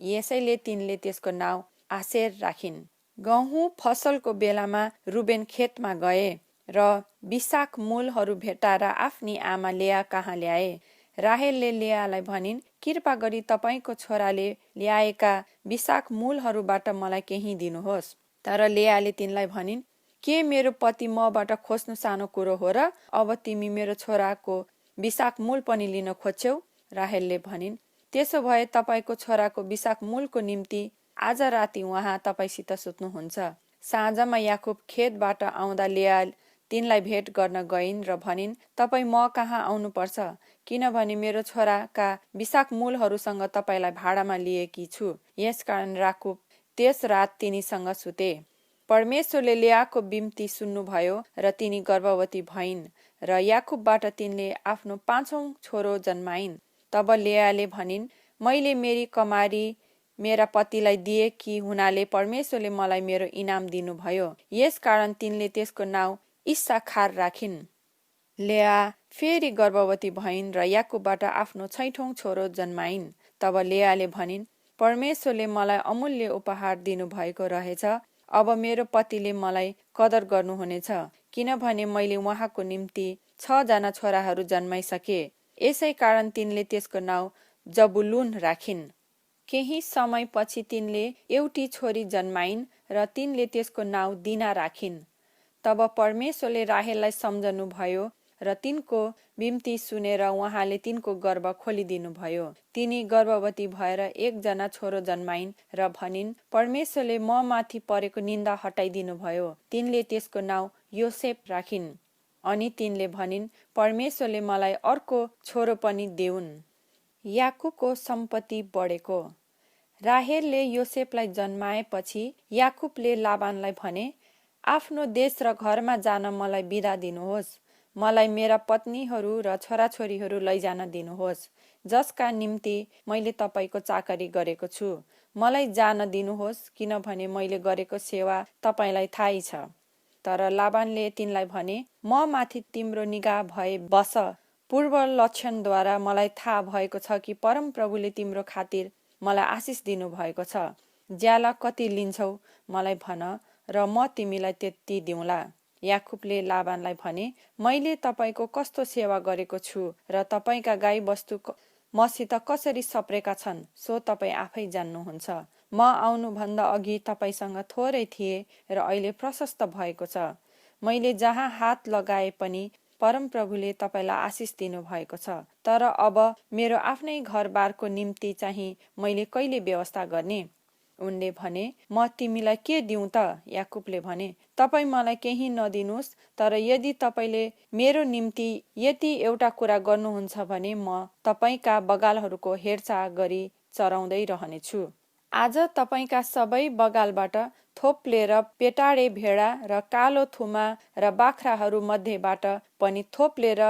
यसैले तिनले त्यसको नाउँ आशेर राखिन्। गहुँ फसलको बेलामा रुबेन खेतमा गए र बिसाक मूलहरू भेटाएर आफ्नी आमा लेया कहाँ ल्याए। राहेलले लेयालाई भनिन्, कृपा गरी तपाईँको छोराले ल्याएका बिसाक मूलहरूबाट मलाई केही दिनुहोस्। तर लेयाले तिनलाई भनिन्, के मेरो पति मबाट खोज्नु सानो कुरो हो र अब तिमी मेरो छोराको बिसाक मूल पनि लिन खोज्छौ? राहेलले भनिन्, त्यसो भए तपाईँको छोराको बिसाक मूलको निम्ति आज राति उहाँ तपाईँसित सुत्नुहुन्छ। साँझमा याकुब खेतबाट आउँदा लेया तिनलाई भेट गर्न गइन् र भनिन्, तपाईँ म कहाँ आउनुपर्छ, किनभने मेरो छोराका बिसाक मूलहरूसँग तपाईँलाई भाडामा लिएकी छु। यसकारण याकुब त्यस रात तिनीसँग सुते। परमेश्वरले लेयाको बिम्ती सुन्नुभयो र तिनी गर्भवती भइन् र याकुबबाट तिनले आफ्नो 5औं छोरो जन्माइन्। तब लेयाले भनिन्, मैले मेरी कमारी मेरा पतिलाई दिए कि हुनाले परमेश्वरले मलाई मेरो इनाम दिनुभयो। यसकारण तिनले त्यसको नाउँ इस्साखार राखिन्। लेया फेरि गर्भवती भइन् र याकुबबाट आफ्नो 6औं छोरो जन्माइन्। तब लेयाले भनिन्, परमेश्वरले मलाई अमूल्य उपहार दिनुभएको रहेछ। अब मेरो पतिले मलाई कदर गर्नुहुनेछ, किनभने मैले उहाँको निम्ति 6 जना छोराहरू जन्माइसके। यसै कारण तिनले त्यसको नाउँ जबुलुन राखिन्। केही समयपछि तिनले एउटी छोरी जन्माइन् र तिनले त्यसको नाउँ दिना राखिन्। तब परमेश्वरले राहेललाई सम्झनु भयो र तिनको बिम्ती सुनेर उहाँले तिनको गर्भ खोलिदिनु भयो। तिनी गर्भवती भएर एकजना छोरो जन्माइन् र भनिन्, परमेश्वरले म माथि परेको निन्दा हटाइदिनु भयो। तिनले त्यसको नाउँ योसेफ राखिन्। अनि तिनले भनिन्, परमेश्वरले मलाई अर्को छोरो पनि देऊन्। याकुबको सम्पत्ति बढेको। राहेलले योसेफलाई जन्माएपछि याकुबले लाबानलाई भने, आफ्नो देश र घरमा जान मलाई बिदा दिनुहोस्। मलाई मेरा पत्नीहरू र छोराछोरीहरू लैजान दिनुहोस्, जसका निम्ति मैले तपाईँको चाकरी गरेको छु। मलाई जान दिनुहोस्, किनभने मैले गरेको सेवा तपाईँलाई थाहै छ। तर लाबानले तिनलाई भने, म माथि तिम्रो निगाह भए बस। पूर्व लक्षणद्वारा मलाई थाहा भएको छ कि परमप्रभुले तिम्रो खातिर मलाई आशिष दिनु भएको छ। ज्याला कति लिन्छौ मलाई भन र म तिमीलाई त्यति दिउँला। याकुबले लाबानलाई भने, मैले तपाईँको कस्तो सेवा गरेको छु र तपाईँका गाई बस्तु मसित कसरी सप्रेका छन् सो तपाईँ आफै जान्नुहुन्छ। म आउनुभन्दा अघि तपाईँसँग थोरै थिए र अहिले प्रशस्त भएको छ। मैले जहाँ हात लगाए पनि परमप्रभुले तपाईँलाई आशिष दिनु भएको छ। तर अब मेरो आफ्नै घरबारको निम्ति चाहिँ मैले कहिले व्यवस्था गर्ने? उनले भने, म तिमीलाई के दिउँ त? याकुबले भने, तपाईँ मलाई केही नदिनुहोस्, तर यदि तपाईँले मेरो निम्ति यति एउटा कुरा गर्नुहुन्छ भने म तपाईँका बगालहरूको हेरचाह गरी चराउँदै रहनेछु। आज तपाईँका सबै बगालबाट थोप्लेर पेटाडे भेडा र कालो थुमा र बाख्राहरू मध्येबाट पनि थोप्लेर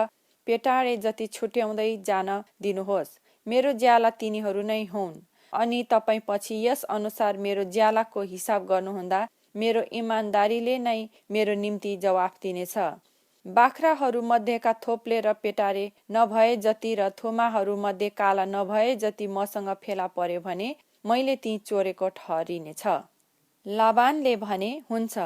पेटाडे जति छुट्याउँदै जान दिनुहोस्। मेरो ज्याला तिनीहरू नै हुन्। अनि तपाईँ पछि यस अनुसार मेरो ज्यालाको हिसाब गर्नुहुँदा मेरो इमानदारीले नै मेरो निम्ति जवाफ दिनेछ। बाख्राहरू मध्येका थोप्ले र पेटारे नभए जति र थुमाहरू मध्ये काला नभए जति मसँग फेला पर्यो भने मैले ती चोरेको ठहरिनेछ। लाबानले भने, हुन्छ,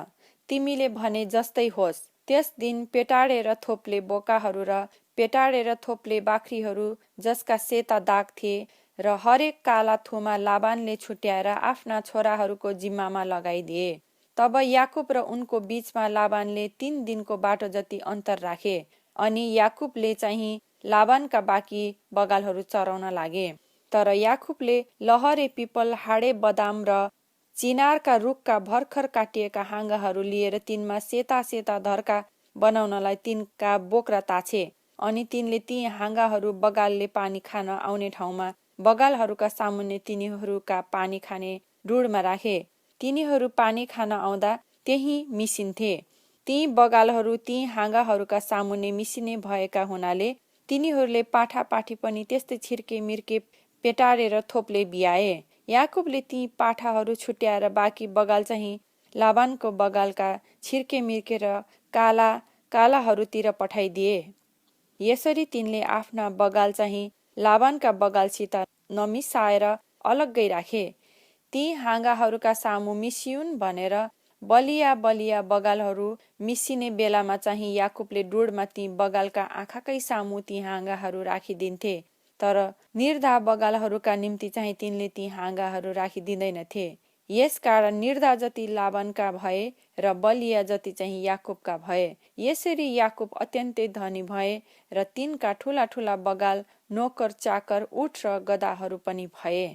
तिमीले भने जस्तै होस्। त्यस दिन पेटाडे र थोप्ले बोकाहरू र पेटाडे र थोप्ले बाख्रीहरू जसका सेता दाग थिए र हरेक काला थोमा लाबानले छुट्याएर आफ्ना छोराहरूको जिम्मामा लगाइदिए। तब याकुब र उनको बीचमा लाबानले 3 दिनको बाटो जति अन्तर राखे अनि याकुबले चाहिँ लाबानका बाँकी बगालहरू चराउन लागे। तर याकुबले लहरे पिपल, हाडे बदाम र चिनारका रुखका भर्खर काटिएका हाँगाहरू लिएर तिनमा सेता सेता धर्का बनाउनलाई तिनका बोक्रा ताछे अनि तिनले ती हाँगाहरू बगालले पानी खान आउने ठाउँमा बगालहरूका सामुन्ने तिनीहरूका पानी खाने डुढमा राखे। तिनीहरू पानी खान आउँदा त्यही मिसिन्थे। ती बगालहरू ती हाँगाहरूका सामुन्ने मिसिने भएका हुनाले तिनीहरूले पाठापाठी पनि त्यस्तै छिर्के मिर्के पेटारे र थोप्ले बियाए। याकुबले ती पाठाहरू छुट्याएर बाँकी बगाल चाहिँ लाबानको बगालका छिर्के मिर्के र काला कालाहरूतिर पठाइदिए। यसरी तिनले आफ्ना बगाल चाहिँ लाबानका बगालसित नमिसाएर अलग्गै राखे। ती हाँगाहरूका सामु मिसिउन् भनेर बलिया बलिया बगालहरू मिसिने बेलामा चाहिँ याकुबले डुढमा ती बगालका आँखाकै सामु ती हाँगाहरू राखिदिन्थे। तर निर्धा बगालहरूका निम्ति चाहिँ तिनले ती हाँगाहरू राखिदिँदैनथे। यसकारण निर्धा जति लाबानका भए र बलिया जति चाहिँ याकुबका भए। यसरी याकुब अत्यन्तै धनी भए र तिनका ठुला ठुला बगाल, नोकर चाकर, उठ र गदाहरू पनि भए।